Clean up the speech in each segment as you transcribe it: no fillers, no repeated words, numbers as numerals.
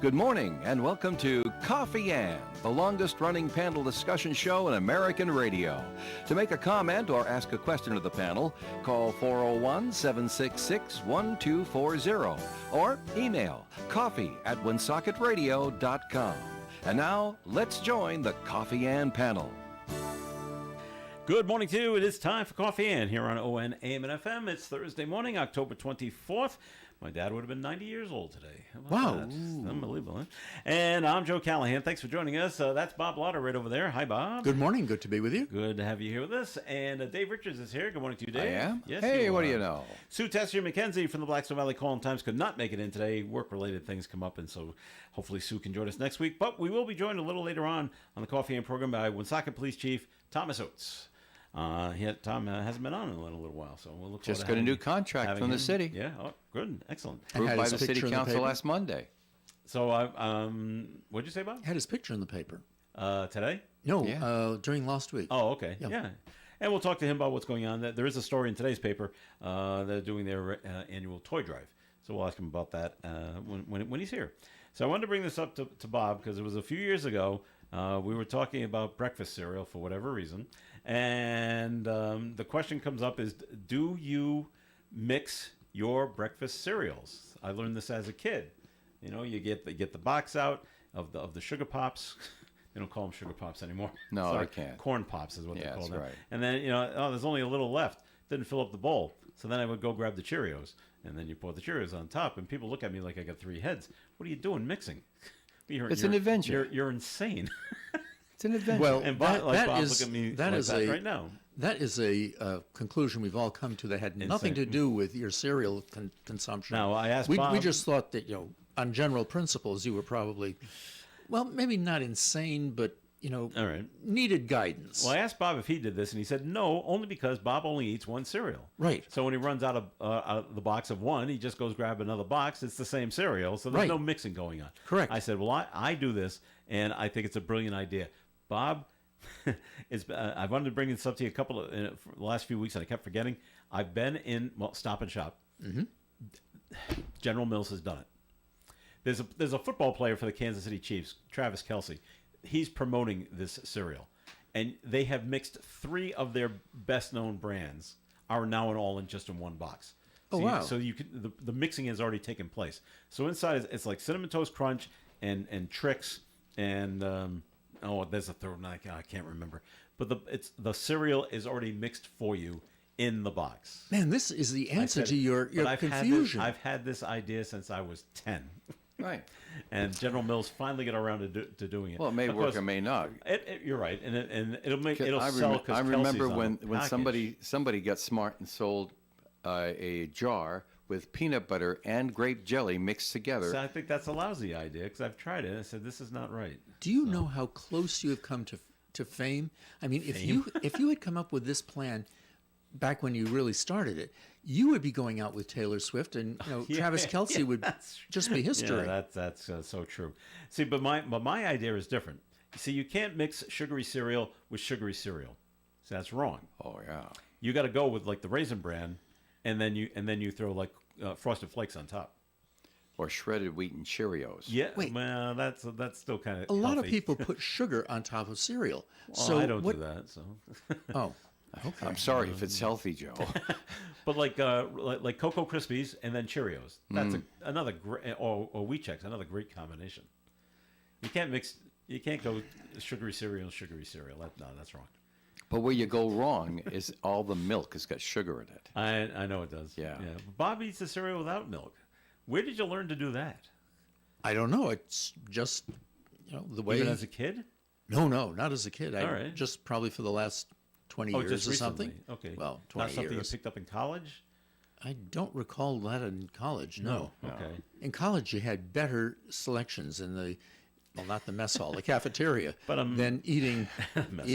Good morning and welcome to Coffee Ann, the longest running panel discussion show in American radio. To make a comment or ask a question of the panel, call 401-766-1240 or email coffee@woonsocket.radio.com. And now, let's join the Coffee Ann panel. Good morning to you. It is time for Coffee Ann here on ON AM and FM. It's Thursday morning, October 24th. My dad would have been 90 years old today. Wow. That's unbelievable, huh? And I'm Joe Callahan. Thanks for joining us. That's Bob Lauder right over there. Hi, Bob. Good morning. Good to be with you. Good to have you here with us. And Dave Richards is here. Good morning to you, Dave. I am? Yes, Hey, what do are. you know? Sue Tessier McKenzie from the Blackstone Valley Call and Times could not make it in today. Work-related things come up, and so hopefully Sue can join us next week. But we will be joined a little later on the Coffee Ann program by Woonsocket Police Chief Thomas Oates. Tom hasn't been on in a little while, so we'll look forward Just to got a having- new contract having from the him. city. Yeah, oh, good, excellent. And Approved had by his the city picture in the council paper? last Monday. So, what'd you say, Bob? Had his picture in the paper. Today? No, Yeah. during last week. Oh, okay, Yeah. yeah. And we'll talk to him about what's going on. There is a story in today's paper. They're doing their annual toy drive, so we'll ask him about that when he's here. So I wanted to bring this up to Bob because it was a few years ago. We were talking about breakfast cereal for whatever reason, and the question comes up is, do you mix your breakfast cereals? I learned this as a kid. You know, you get the box out of the sugar pops. They don't call them sugar pops anymore. No, Sorry, they can't. Corn pops is what they Yeah, call that's them. right. And then, there's only a little left. Didn't fill up the bowl. So then I would go grab the Cheerios, and then you pour the Cheerios on top, and people look at me like I got three heads. What are you doing mixing? It's an adventure. You're insane. It's an adventure. Well, And Bob, that Bob is look at me that like is that a right now. that is a conclusion we've all come to that had nothing to do with your cereal consumption. Now, I asked we Bob- just thought that on general principles you were probably, well, maybe not insane, but All right. needed guidance. Well, I asked Bob if he did this, and he said no, only because Bob only eats one cereal. Right. So when he runs out of the box of one, he just goes grab another box. It's the same cereal, so there's Right. no mixing going on. Correct. I said, well, I do this, and I think it's a brilliant idea. Bob, I wanted to bring this up to you for the last few weeks, and I kept forgetting. I've been in Stop and Shop. Mm-hmm. General Mills has done it. There's a football player for the Kansas City Chiefs, Travis Kelce. He's promoting this cereal, and they have mixed 3 of their best-known brands are now all in one box. Oh, So wow. So you can the mixing has already taken place. So inside it's like Cinnamon Toast Crunch and Trix and there's a third one I can't remember, but the cereal is already mixed for you in the box. Man, this is the answer to your But confusion. I've had this idea since I was 10. right. And General Mills finally got around to doing it. Well, it may Of work course, or may not. You're right, and it'll I sell because I remember when package. somebody got smart and sold a jar with peanut butter and grape jelly mixed together. So I think that's a lousy idea because I've tried it. And I said this is not right. Do you know how close you have come to fame? I mean, if you had come up with this plan back when you really started it, you would be going out with Taylor Swift, and Yeah, Travis Kelce would that's just be history. Yeah, that's so true. See, but my idea is different. You see, you can't mix sugary cereal with sugary cereal. So that's wrong. Oh yeah. You got to go with like the Raisin Bran, and then you throw like Frosted Flakes on top. Or shredded wheat and Cheerios. Yeah, Wait. well, that's still kind of A lot of people put sugar on top of cereal. So I don't what, do that. So, Oh, okay. I'm sorry if it's healthy, Joe. but like Cocoa Krispies and then Cheerios. That's another great, or Wheat Chex, another great combination. You can't go sugary cereal. That's wrong. But where you go wrong is all the milk has got sugar in it. I know it does. Yeah. Bob eats the cereal without milk. Where did you learn to do that? I don't know. It's just the way. Even as a kid? No, not as a kid. All right. Just probably for the last 20 Oh, years just or recently. something. Okay. Well, Not 20 something years. you picked up in college? I don't recall that in college. No. Okay. In college, you had better selections in the, well, not the mess hall, the cafeteria, But, than eating Mess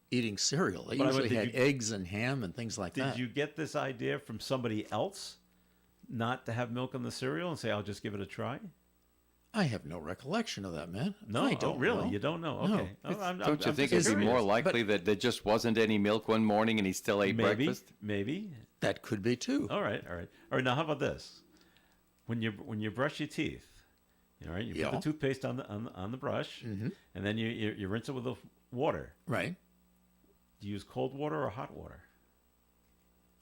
eating cereal. They But usually did had you- eggs and ham and things like Did that. you get this idea from somebody else not to have milk in the cereal and say, I'll just give it a try? I have no recollection of that, man. No, I don't really? know. You don't know? No. Okay. Don't you think just it'd be more curious. likely that there just wasn't any milk one morning and he still ate Maybe, breakfast? maybe. That could be too. All right. Now, how about this? When you brush your teeth, All right, you Yeah. put the toothpaste on the brush, and then you rinse it with the water. Right. Do you use cold water or hot water,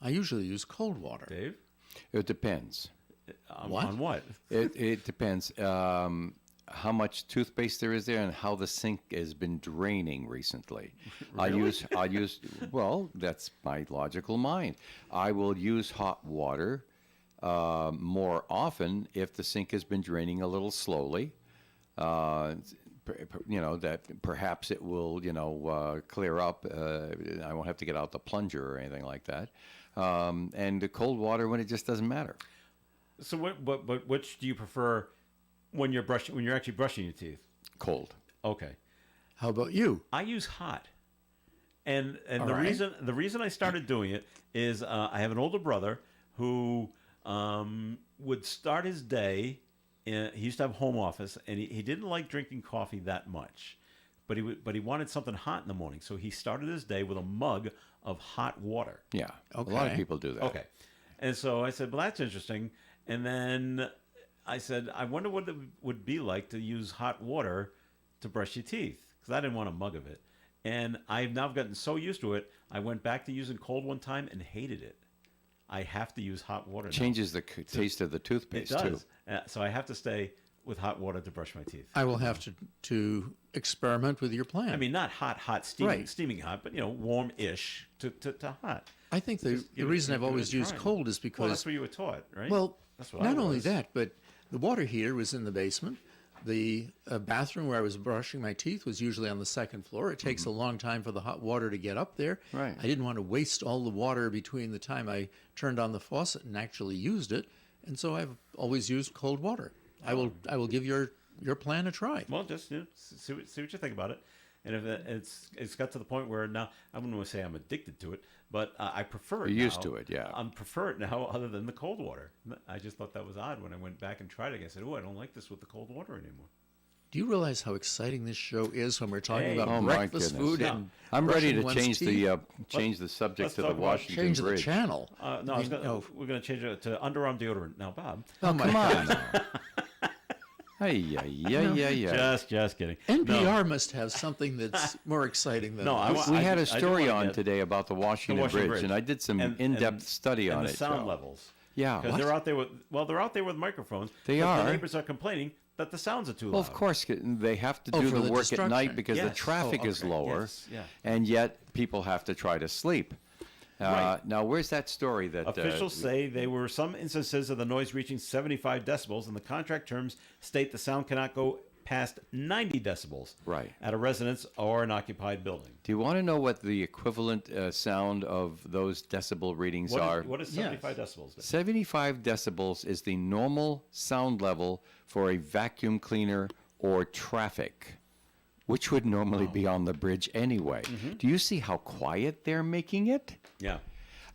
I usually use cold water. Dave? It depends. What? On what? It depends how much toothpaste there is there and how the sink has been draining recently. I use well, that's my logical mind. I will use hot water more often if the sink has been draining a little slowly. That perhaps it will clear up. I won't have to get out the plunger or anything like that. And the cold water when it just doesn't matter. So which do you prefer when you're actually brushing your teeth? Cold. Okay. How about you? I use hot. And All the right. reason I started doing it is I have an older brother who would start his day. He used to have a home office, and he didn't like drinking coffee that much, but he wanted something hot in the morning, so he started his day with a mug of hot water. Yeah. A lot of Okay. people do that. Okay, and so I said, well, that's interesting. And then I said, I wonder what it would be like to use hot water to brush your teeth, because I didn't want a mug of it. And I've now gotten so used to it, I went back to using cold one time and hated it. I have to use hot water now. Changes the taste of the It toothpaste does. too. So I have to stay with hot water to brush my teeth. I will have to experiment with your plan. I mean, not hot, Right. steaming hot, but warm-ish to hot. I think the Just give it- reason I've give it a always used try. cold is Well, because, that's what you were taught, right? well, that's what I not only was. that, but the water heater was in the basement. The bathroom where I was brushing my teeth was usually on the second floor. It takes a long time for the hot water to get up there. Right. I didn't want to waste all the water between the time I turned on the faucet and actually used it, and so I've always used cold water. I will give your plan a try. Well, just see what you think about it. And if it's got to the point where now I wouldn't want to say I'm addicted to it, but I prefer it. You're used now. to it, yeah. I prefer it now, other than the cold water. I just thought that was odd when I went back and tried it. I said, "Oh, I don't like this with the cold water anymore." Do you realize how exciting this show is when we're talking Hey. about Oh, my breakfast goodness. food No. and I'm ready brushing to one's change teeth? the subject let's to the talk about Washington Change the Bridge. channel. No, we're going to change it to underarm deodorant now, Bob. Oh my Come on. Yeah. Just kidding. NPR must have something that's more exciting than No, this. We had a I do story wanna on get- today about the Washington, Washington Bridge, and I did some And- in-depth and- study and on the it. sound Joe. levels. Yeah, because what? they're out there with microphones. They but are. The neighbors are complaining that the sounds are too Well, loud. of course, they have to Oh, do for the the work at destruction. night because the Yes. traffic Oh, is okay. lower, Yes, yeah. and yet people have to try to sleep. Right. Now, where's that story that Officials say there were some instances of the noise reaching 75 decibels, and the contract terms state the sound cannot go past 90 decibels Right. at a residence or an occupied building. Do you want to know what the equivalent sound of those decibel readings are? What is 75 decibels? 75 decibels is the normal sound level for a vacuum cleaner or traffic, which would normally be on the bridge anyway. Do you see how quiet they're making it? Yeah.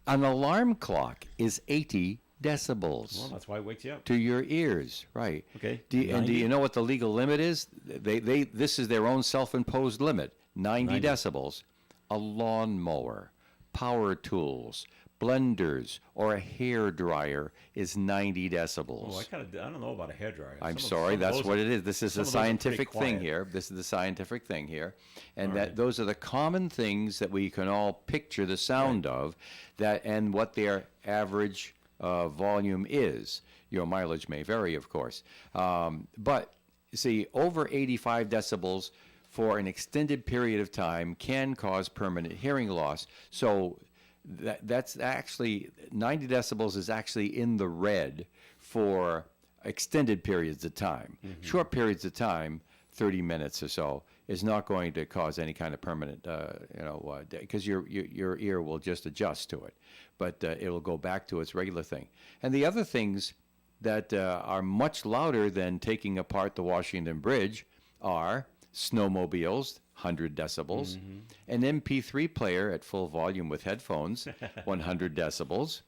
An alarm clock is 80 decibels Well, that's why it wakes you up. to your ears, right? Okay. Do you 90? know what the legal limit is? This is their own self-imposed limit, 90 decibels. A lawnmower, power tools, blenders, or a hair dryer is 90 decibels. Oh, I don't know about a hairdryer. I'm sorry, that's what it is. This is some a of those are pretty scientific thing quiet. here. This is the scientific thing here. And All that right. those are the common things that we can all picture the sound of, that and what their average volume is. Your mileage may vary, of course. But see, over 85 decibels for an extended period of time can cause permanent hearing loss. So that's actually 90 decibels is actually in the red for extended periods of time. Short periods of time, 30 minutes or so, is not going to cause any kind of permanent, because your ear will just adjust to it, but it will go back to its regular thing. And the other things that are much louder than taking apart the Washington Bridge are snowmobiles, 100 decibels, an MP3 player at full volume with headphones, 100 decibels.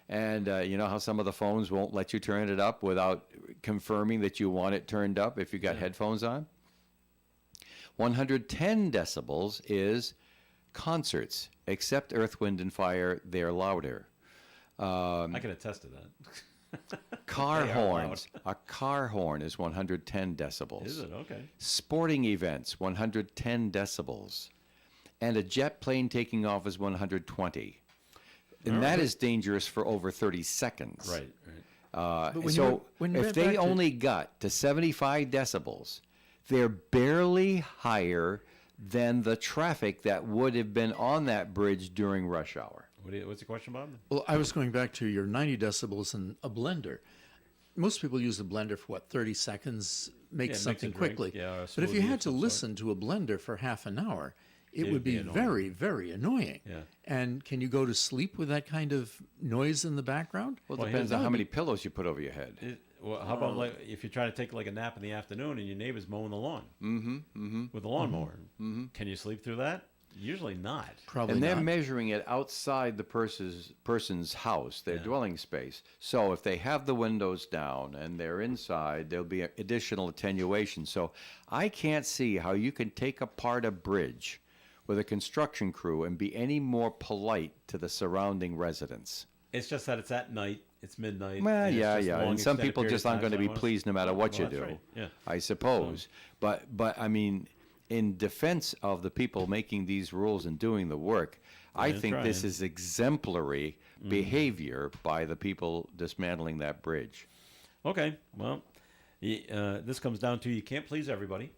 And you know how some of the phones won't let you turn it up without confirming that you want it turned up if you got headphones on? 110 decibels is concerts. Except Earth, Wind, and Fire, they're louder. I can attest to that. car They are horns. A car horn is 110 decibels. Is it? Okay. Sporting events, 110 decibels. And a jet plane taking off is 120. And that is dangerous for over 30 seconds. Right. But when So you if went they back to- only got to 75 decibels, they're barely higher than the traffic that would have been on that bridge during rush hour. What's the question, Bob? Well, I was going back to your 90 decibels in a blender. Most people use a blender for 30 seconds, make Yeah, mix a something drink, quickly. yeah, or a But if you smoothie of had to some sort. listen to a blender for half an hour, it It'd would be be annoying. very, very annoying. Yeah. And can you go to sleep with that kind of noise in the background? Well, Well, it depends here's- on how many pillows you put over your head. Well, how about like if you're trying to take like a nap in the afternoon and your neighbor's mowing the lawn with a lawnmower? Can you sleep through that? Usually not. Probably And they're not. measuring it outside the person's house, their dwelling space. So if they have the windows down and they're inside, there'll be additional attenuation. So I can't see how you can take apart a bridge with a construction crew and be any more polite to the surrounding residents. It's just that it's at night. It's midnight. Well, and it's yeah, just yeah. long, And some extended people period just of aren't time, going to so I be wanna- pleased no matter what you that's do, right, yeah. I suppose. But I mean, in defense of the people making these rules and doing the work, I Yeah, think this trying. is exemplary behavior by the people dismantling that bridge. Okay, well, this comes down to you can't please everybody,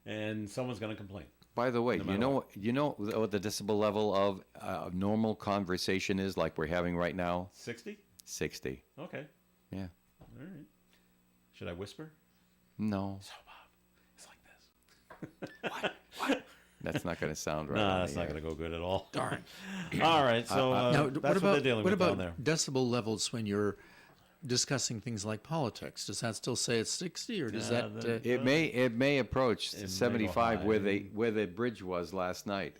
and someone's going to complain. By the way, No you matter know you know what the decibel level of normal conversation is, like we're having right now? 60? 60. Okay, Yeah. all right. Should I whisper? No, So, Bob, it's like this. that's not going to sound right. No, on that's the not air. going to go good at all. Darn. All right, so Now, that's what about they're dealing what with down about there. decibel levels when you're discussing things like politics? Does that still say it's 60, or does Yeah, that? the- It may approach It may go 75 high. where the bridge was last night.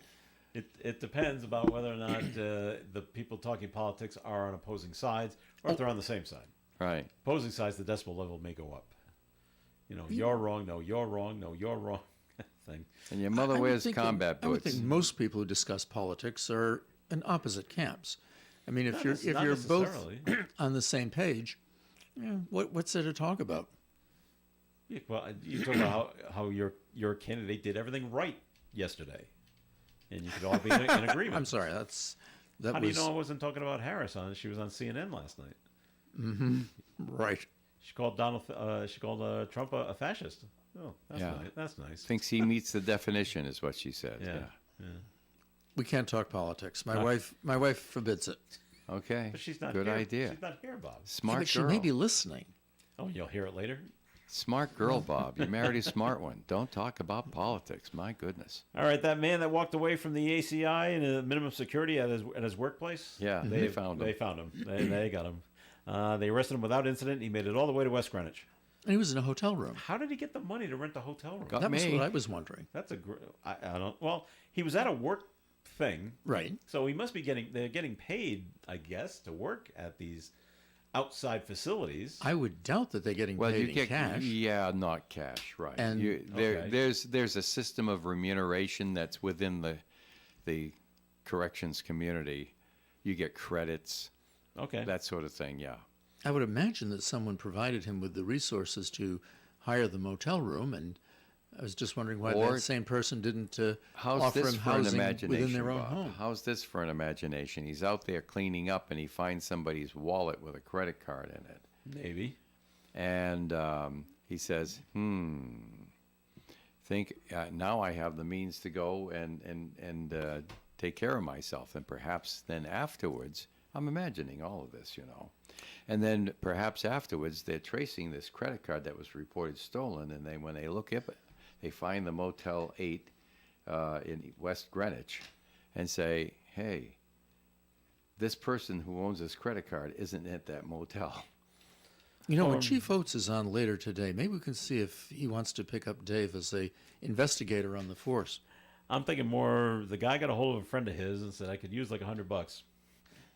It depends about whether or not the people talking politics are on opposing sides or if they're on the same side. Right. Opposing sides, the decibel level may go up. You know, you're wrong. No, you're wrong. No, you're wrong. Thing. And your mother I would wears think combat that, I would boots. think most people who discuss politics are in opposite camps. I mean, if Not you're nec- if not you're both necessarily. on the same page, what's there to talk about? Yeah, well, you talk about how your candidate did everything right yesterday, and you could all be in agreement. I'm sorry, that How do you was know I wasn't talking about Harris on? She was on CNN last night. right. She called Trump a fascist. Oh, that's Yeah. nice. That's nice. Thinks he meets the definition, is what she said. Yeah. We can't talk politics. My wife forbids it. Okay. But she's not Good here. idea. She's not here, Bob. Yeah, Smart but she girl. may be listening. Oh, you'll hear it later. Smart girl, Bob. You married a smart one. Don't talk about politics. My goodness. All right, that man that walked away from the ACI and minimum security at his workplace. Yeah, they found him. They found him. They got him. They arrested him without incident. He made it all the way to West Greenwich. And he was in a hotel room. How did he get the money to rent a hotel room? Got That was me. what I was wondering. That's I don't. Well, he was at a work thing, Right. so he must be they're getting paid, I guess, to work at these outside facilities. I would doubt that they're getting Well, paid you in get cash. yeah, not cash, right? And- Okay. There's a system of remuneration that's within the corrections community. You get credits, Okay. that sort of thing. Yeah. I would imagine that someone provided him with the resources to hire the motel room, and I was just wondering why Or- that same person didn't How's offer this him for an housing imagination, within their own Bob? home. How's this for an imagination? He's out there cleaning up, and he finds somebody's wallet with a credit card in it, Maybe. and he says, think now I have the means to go and take care of myself, and perhaps then afterwards, I'm imagining all of this, and then perhaps afterwards they're tracing this credit card that was reported stolen, and when they look up, they find the Motel 8 in West Greenwich, and say, hey, this person who owns this credit card isn't at that motel. When Chief Oates is on later today, maybe we can see if he wants to pick up Dave as a investigator on the force. I'm thinking more. The guy got a hold of a friend of his and said I could use like $100,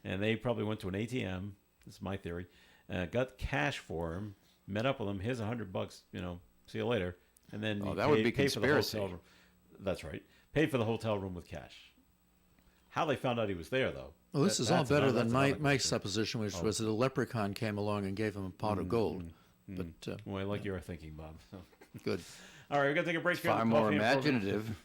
and they probably went to an ATM. This is my theory. Got cash for him. Met up with him. Here's $100. See you later. And then Oh, that would be paid for the conspiracy. hotel room. That's right. Paid for the hotel room with cash. How they found out he was there, though, Well, this is all that's better another- than that's my, another my question. supposition, which was that a leprechaun came along and gave him a pot of gold. But Well, I like your thinking, Bob. So. good. All right, we're going to take a break. here on Far the more Coffee and Program. imaginative.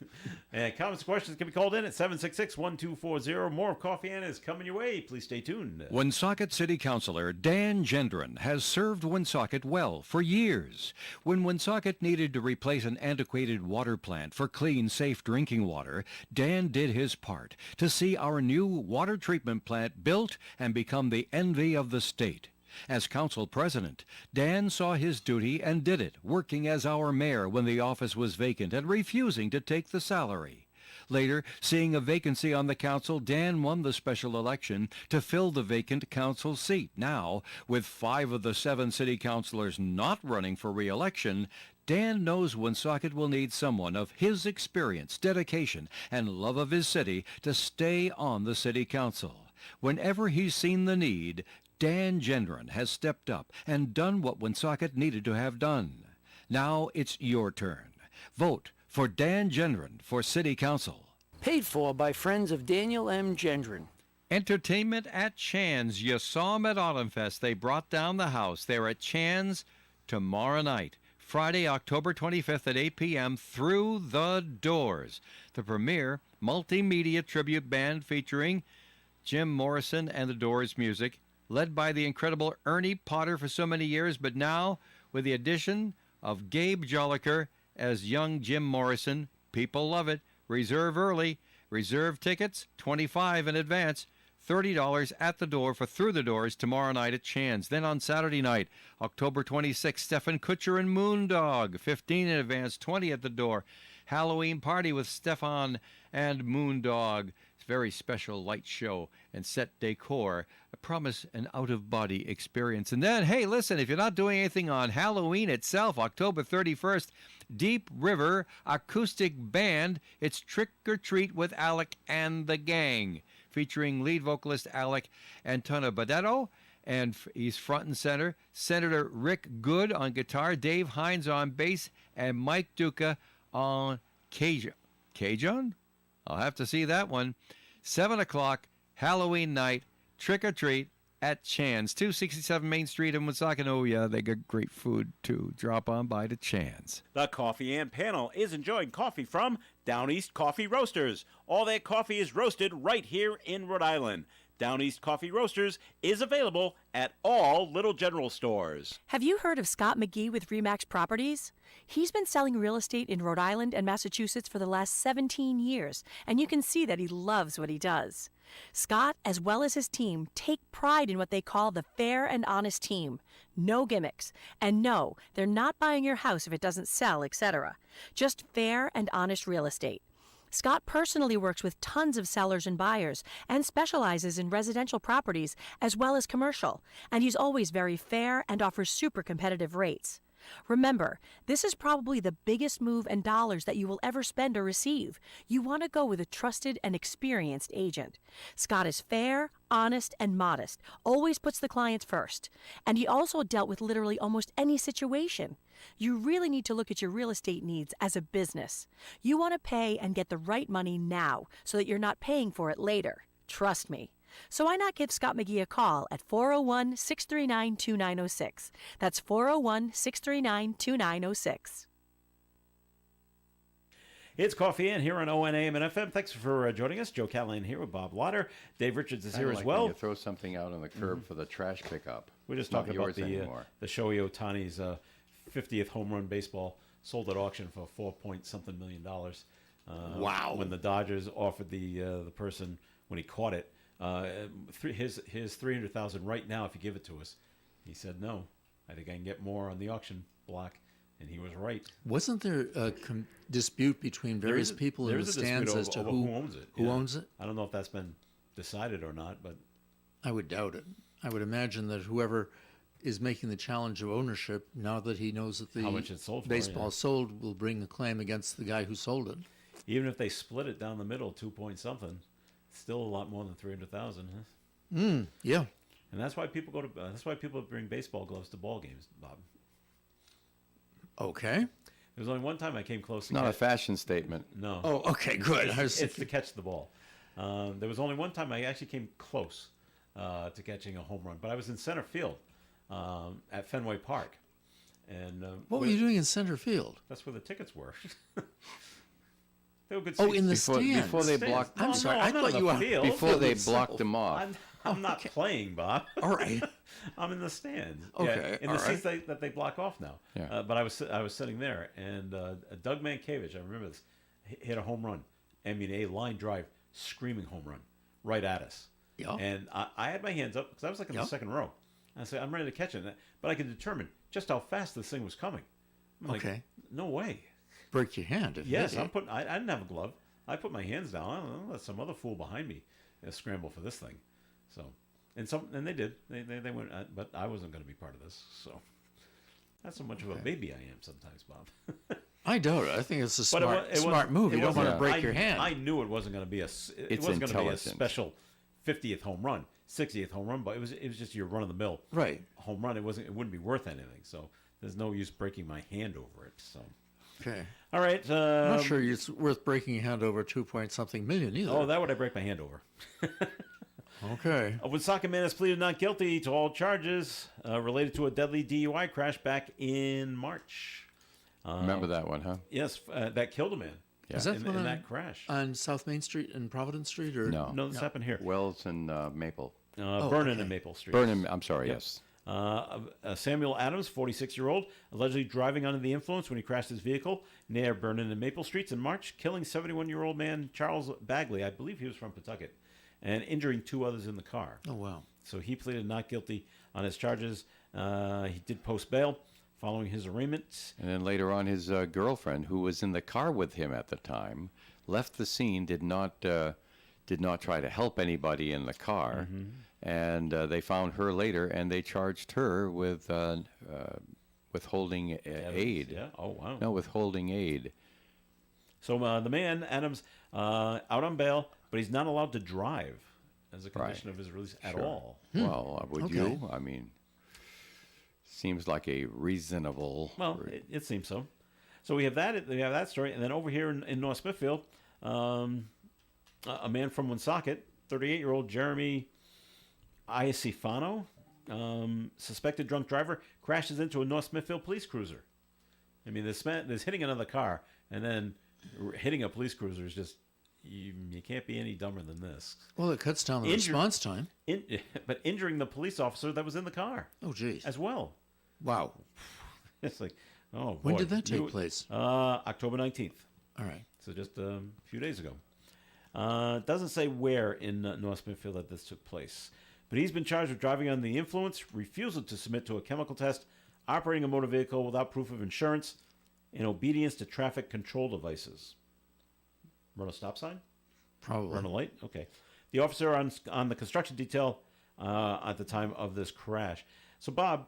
And comments and questions can be called in at 766-1240. More of Coffee and is coming your way. Please stay tuned. Woonsocket City Councilor Dan Gendron has served Woonsocket well for years. When Woonsocket needed to replace an antiquated water plant for clean, safe drinking water, Dan did his part to see our new water treatment plant built and become the envy of the state. As council president, Dan saw his duty and did it, working as our mayor when the office was vacant and refusing to take the salary. Later, seeing a vacancy on the council, Dan won the special election to fill the vacant council seat. Now, with 5 of the 7 city councilors not running for re-election, Dan knows Woonsocket will need someone of his experience, dedication, and love of his city to stay on the city council. Whenever he's seen the need, Dan Gendron has stepped up and done what Woonsocket needed to have done. Now it's your turn. Vote for Dan Gendron for City Council. Paid for by friends of Daniel M. Gendron. Entertainment at Chan's. You saw them at Autumn Fest. They brought down the house. They're at Chan's tomorrow night, Friday, October 25th at 8 p.m. through the doors. The premier multimedia tribute band featuring Jim Morrison and the Doors music, led by the incredible Ernie Potter for so many years, but now with the addition of Gabe Joliker as young Jim Morrison. People love it. Reserve early. Reserve tickets, $25 in advance, $30 at the door for Through the Doors tomorrow night at Chan's. Then on Saturday night, October 26th, Stefan Kutcher and Moondog, $15 in advance, $20 at the door. Halloween party with Stefan and Moondog. Very special light show and set decor. I promise an out-of-body experience. And then, hey, listen, if you're not doing anything on Halloween itself, October 31st, Deep River Acoustic Band. It's Trick or Treat with Alec and the Gang, featuring lead vocalist Alec Antonio Badetto, and he's front and center. Senator Rick Good on guitar, Dave Hines on bass, and Mike Duca on Cajun. Cajun? I'll have to see that one. 7 o'clock, Halloween night, trick or treat at Chan's, 267 Main Street in Woonsocket. Oh, yeah, they got great food, too. Drop on by to Chan's. The Coffee and Panel is enjoying coffee from Down East Coffee Roasters. All their coffee is roasted right here in Rhode Island. Down East Coffee Roasters is available at all Little General stores. Have you heard of Scott McGee with Remax Properties? He's been selling real estate in Rhode Island and Massachusetts for the last 17 years, and you can see that he loves what he does. Scott, as well as his team, take pride in what they call the fair and honest team. No gimmicks. And no, they're not buying your house if it doesn't sell, etc. Just fair and honest real estate. Scott personally works with tons of sellers and buyers and specializes in residential properties as well as commercial, and he's always very fair and offers super competitive rates. Remember, this is probably the biggest move in dollars that you will ever spend or receive. You want to go with a trusted and experienced agent. Scott is fair, honest, and modest, always puts the clients first, and he also dealt with literally almost any situation. You really need to look at your real estate needs as a business. You want to pay and get the right money now so that you're not paying for it later. Trust me. So why not give Scott McGee a call at 401-639-2906. That's 401-639-2906. It's Coffee In here on ONAM and FM. Thanks for joining us. Joe Callahan here with Bob Lauder. Dave Richards is here as When well. you throw something out on the curb for the trash pickup. We're just Not talking about yours anymore. the Shohei Ohtani's 50th home run baseball sold at auction for $4-point-something million. Wow. When the Dodgers offered the person, when he caught it, his $300,000 right now if you give it to us. He said no. I think I can get more on the auction block, and he was right. Wasn't there a dispute between various people in the There's a stands dispute as to over who owns it. Who Yeah. owns it? I don't know if that's been decided or not, but I would doubt it. I would imagine that whoever is making the challenge of ownership, now that he knows that the How much it sold for, baseball yeah. sold, will bring a claim against the guy who sold it. even if they split it down the middle, 2-point-something, still a lot more than 300,000. Huh? Yeah. And that's why people go to. That's why people bring baseball gloves to ball games, Bob. Okay. There's only one time I came close. It's not a fashion statement. No. Oh, okay, good. It's to catch the ball. There was only one time I actually came close to catching a home run, but I was in center field at Fenway Park. And What were you doing in center field? That's where the tickets were. They were good Oh, seats. in the Before- stands. before they Stands. blocked- I'm sorry. I not thought on you the were field. Before they itself. blocked them off. I'm not playing, Bob. All right. I'm in the stands. Okay, in all the seats that they block off now. Yeah. But I was sitting there, and Doug Mankiewicz, I remember this, hit a home run. I mean, a line drive, screaming home run, right at us. Yeah. And I had my hands up because I was like in Yeah. the second row. And I said, I'm ready to catch it, but I could determine just how fast this thing was coming. I'm like, Okay. no way. Break your hand. If Yes, it- I'm putting. I didn't have a glove. I put my hands down. I don't know, let some other fool behind me scramble for this thing. So, and they did. They went, but I wasn't going to be part of this. So, that's how much of a baby I am sometimes, Bob. I doubt it. I think it's a But smart move. You don't want to Yeah. break your hand. I knew it wasn't going to be it It's wasn't going to be a intelligent. special 50th home run, 60th home run, but it was just your run of the mill Right. home run. It wouldn't be worth anything. So there's no use breaking my hand over it. So, Okay. all right. I'm not sure it's worth breaking your hand over 2-point-something million either. Oh, that would I break my hand over. Okay. A Woonsocket man has pleaded not guilty to all charges related to a deadly DUI crash back in March. Remember that one, huh? Yes, that killed a man. Is that in, the one in on- that crash? On South Main Street and Providence Street, or No. No, this happened here. Wells and Maple. Vernon okay. and Maple Street. Burnham, I'm sorry, yes. Samuel Adams, 46-year-old, allegedly driving under the influence when he crashed his vehicle near Vernon and Maple Streets in March, killing 71-year-old man Charles Bagley. I believe he was from Pawtucket, and injuring 2 others in the car. Oh wow. So he pleaded not guilty on his charges. He did post bail following his arraignment. And then later on, his girlfriend, who was in the car with him at the time, left the scene, did not try to help anybody in the car, and they found her later, and they charged her with withholding aid. Yeah. Oh, wow. No, withholding aid. So the man, Adams, out on bail, but he's not allowed to drive as a condition of his release at Sure. all. Well, would Okay. you? I mean, seems like a reasonable. Well, it seems so. So we have that story, and then over here in North Smithfield, a man from Woonsocket, 38-year-old Jeremy Iacifano, suspected drunk driver, crashes into a North Smithfield police cruiser. I mean, this hitting another car and then hitting a police cruiser is just you can't be any dumber than this. Well, it cuts down the Injured- response time. But injuring the police officer that was in the car Oh geez. as well. Wow. It's like, oh boy. When did that take You- place? October 19th. All right. So just a few days ago. It doesn't say where in North Smithfield that this took place. But he's been charged with driving under the influence, refusal to submit to a chemical test, operating a motor vehicle without proof of insurance, and obedience to traffic control devices. Run a stop sign? Probably. Run a light? Okay. The officer on the construction detail at the time of this crash. So, Bob,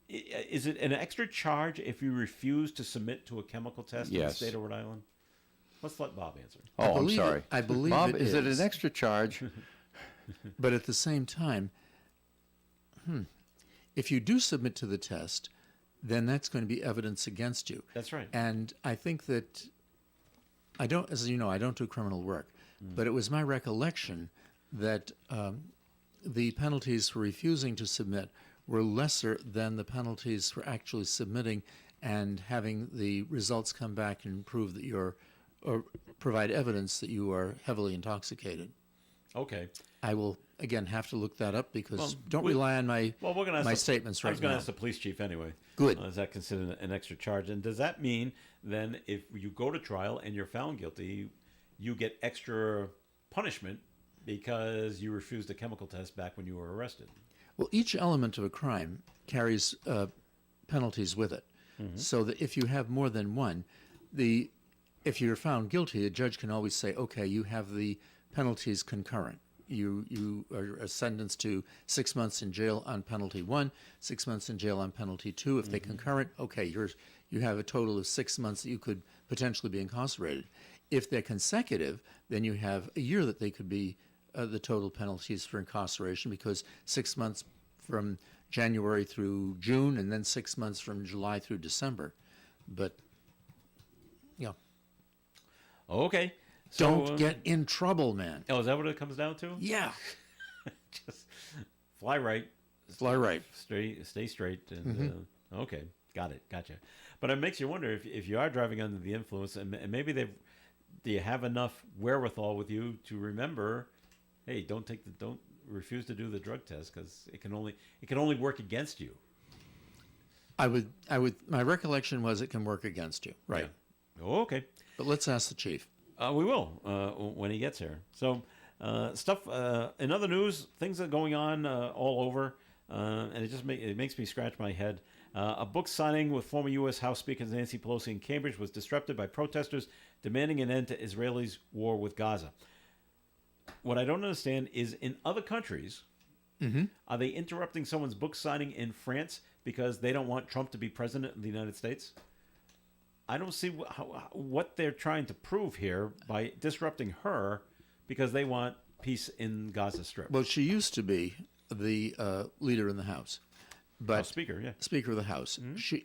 is it an extra charge if you refuse to submit to a chemical test in the Yes. state of Rhode Island? Let's let Bob answer. Oh, I'm believe it- sorry. I believe Bob, it is it is. an extra charge? But at the same time, if you do submit to the test, then that's going to be evidence against you. That's right. And I think that as you know, I don't do criminal work, but it was my recollection that the penalties for refusing to submit were lesser than the penalties for actually submitting and having the results come back and prove that or provide evidence that you are heavily intoxicated. Okay. I will again have to look that up because Well, don't rely on my Well, we're going to my statements I right was going to now. ask the police chief anyway. Good. Is that considered an extra charge? And does that mean then if you go to trial and you're found guilty, you get extra punishment because you refused a chemical test back when you were arrested? Well, each element of a crime carries penalties with it, so that if you have more than one, if you're found guilty, a judge can always say, okay, you have the penalties concurrent. You are sentenced to 6 months in jail on penalty 1, 6 months in jail on penalty 2. If they concurrent, okay, you have a total of 6 months that you could potentially be incarcerated. If they're consecutive, then you have a year that they could be the total penalties for incarceration, because 6 months from January through June, and then 6 months from July through December. But yeah, Okay. Don't get in trouble, man. Oh, is that what it comes down to? Yeah. Just fly right, Fly right. stay straight, and okay, got it, gotcha. But it makes you wonder if you are driving under the influence, and maybe do you have enough wherewithal with you to remember, hey, don't refuse to do the drug test because it can only work against you. My recollection was it can work against you. Right. Yeah. Oh, okay. But let's ask the chief. We will when he gets here. So, stuff in other news, things are going on all over, and it makes me scratch my head. A book signing with former U.S. House Speaker Nancy Pelosi in Cambridge was disrupted by protesters demanding an end to Israelis' war with Gaza. What I don't understand is in other countries, are they interrupting someone's book signing in France because they don't want Trump to be president of the United States? I don't see what they're trying to prove here by disrupting her because they want peace in Gaza Strip. Well, she used to be the leader in the House, but Speaker, yeah. Speaker of the House.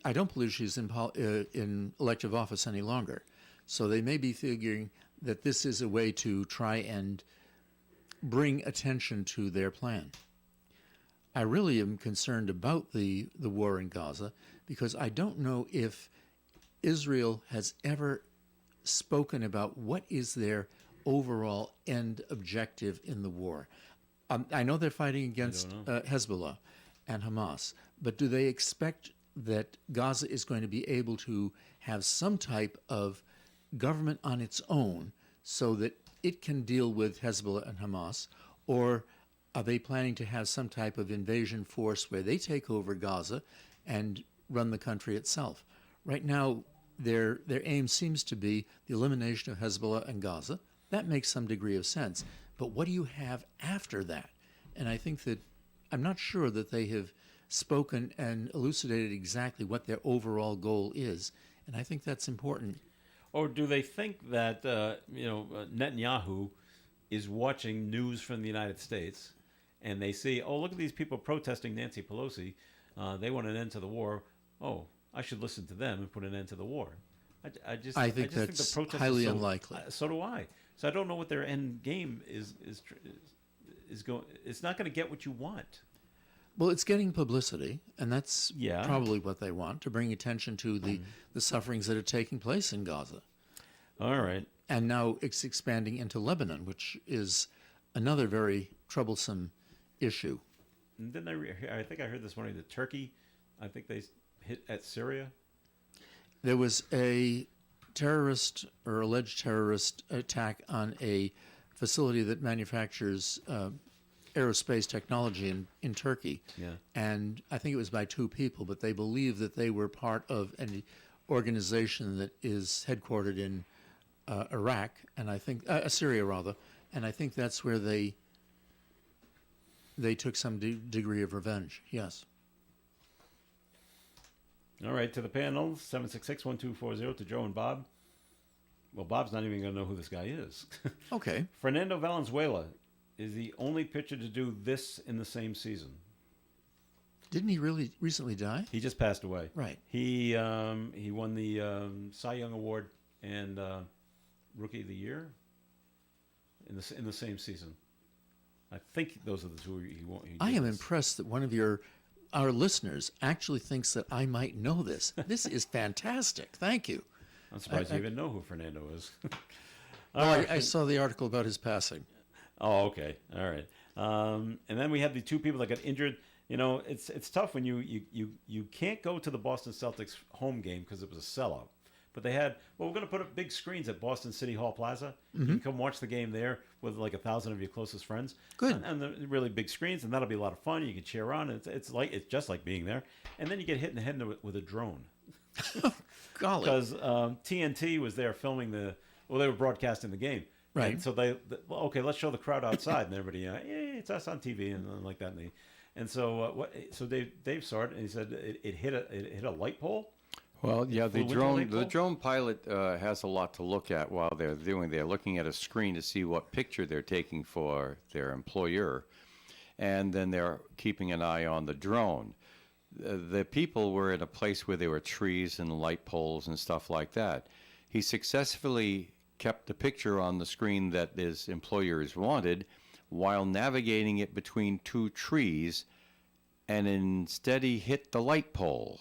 I don't believe she's in elective office any longer. So they may be figuring that this is a way to try and bring attention to their plan. I really am concerned about the war in Gaza because I don't know if Israel has ever spoken about what is their overall end objective in the war. I know they're fighting against Hezbollah and Hamas, but do they expect that Gaza is going to be able to have some type of government on its own so that it can deal with Hezbollah and Hamas, or are they planning to have some type of invasion force where they take over Gaza and run the country itself? Right now, their aim seems to be the elimination of Hezbollah and Gaza. That makes some degree of sense. But what do you have after that? And I think that I'm not sure that they have spoken and elucidated exactly what their overall goal is. And I think that's important. Or do they think that Netanyahu is watching news from the United States, and they see, oh, look at these people protesting Nancy Pelosi. They want an end to the war. Oh, I should listen to them and put an end to the war. I think that's the protest highly is unlikely. So do I. So I don't know what their end game is going. It's not going to get what you want. Well, it's getting publicity, and that's Yeah. probably what they want, to bring attention to the sufferings that are taking place in Gaza. All right. And now it's expanding into Lebanon, which is another very troublesome issue. And then I think I heard this morning that Turkey, I think they hit at Syria. There was a terrorist or alleged terrorist attack on a facility that manufactures aerospace technology in Turkey. Yeah. And I think it was by two people, but they believe that they were part of an organization that is headquartered in Iraq, and I think Syria rather, and I think that's where they took some degree of revenge. Yes. All right, to the panel, 766-1240 to Joe and Bob. Well, Bob's not even going to know who this guy is. Okay. Fernando Valenzuela is the only pitcher to do this in the same season. Didn't he really recently die? He just passed away. Right. He won the Cy Young Award and Rookie of the Year in the same season. I think those are the two he won. I am impressed that one of our listeners actually thinks that I might know this. This is fantastic. Thank you. I'm surprised you even know who Fernando is. Well, I saw the article about his passing. Oh, okay. All right. And then we have the two people that got injured. You know, it's tough when you can't go to the Boston Celtics home game because it was a sellout. But they had, we're going to put up big screens at Boston City Hall Plaza. You can come watch the game there with like 1,000 of your closest friends. Good. And the really big screens, and that'll be a lot of fun. You can cheer on. It's just like being there. And then you get hit in the head with a drone. Golly. Because TNT was there filming they were broadcasting the game. Right. And so okay, let's show the crowd outside, and everybody, yeah, it's us on TV, and like that. So Dave saw it, and he said it hit a light pole. Well, yeah, the Flew into a light pole? drone pilot has a lot to look at while they're looking at a screen to see what picture they're taking for their employer, and then they're keeping an eye on the drone. The people were in a place where there were trees and light poles and stuff like that. He successfully kept the picture on the screen that his employers wanted while navigating it between two trees, and instead he hit the light pole.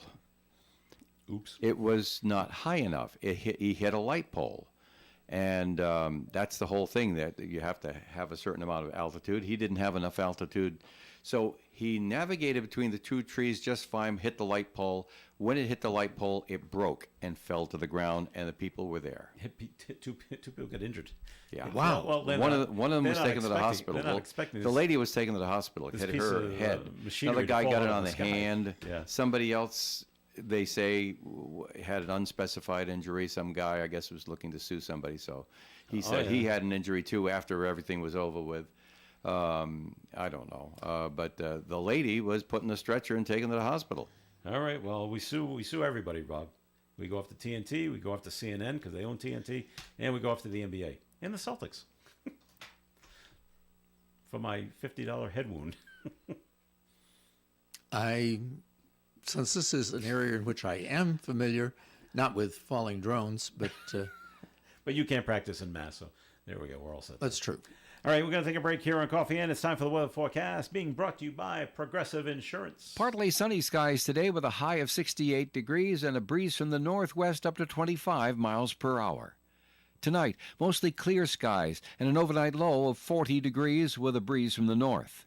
Oops. It was not high enough. He hit a light pole. And that's the whole thing, that you have to have a certain amount of altitude. He didn't have enough altitude. So he navigated between the two trees just fine, hit the light pole. When it hit the light pole, it broke and fell to the ground, and the people were there. Two people got injured. Yeah. Wow. Well, One of them was taken to the hospital. They're not expecting The this. lady was taken to the hospital. It this hit piece her of, head. machinery Another to guy fall got out it of on the the sky. hand. Yeah. Somebody else, they say, had an unspecified injury. Some guy, I guess, was looking to sue somebody. So he said he had an injury too after everything was over with. I don't know. But the lady was put in a stretcher and taken to the hospital. All right. Well, we sue everybody, Bob. We go off to TNT. We go off to CNN because they own TNT, and we go off to the NBA and the Celtics for my $50 head wound. Since this is an area in which I am familiar, not with falling drones, but But you can't practice in mass, so there we go. We're all set. that's true. All right, we're going to take a break here on Coffee and it's time for the weather forecast, being brought to you by Progressive Insurance. Partly sunny skies today with a high of 68 degrees and a breeze from the northwest up to 25 miles per hour. Tonight, mostly clear skies and an overnight low of 40 degrees with a breeze from the north.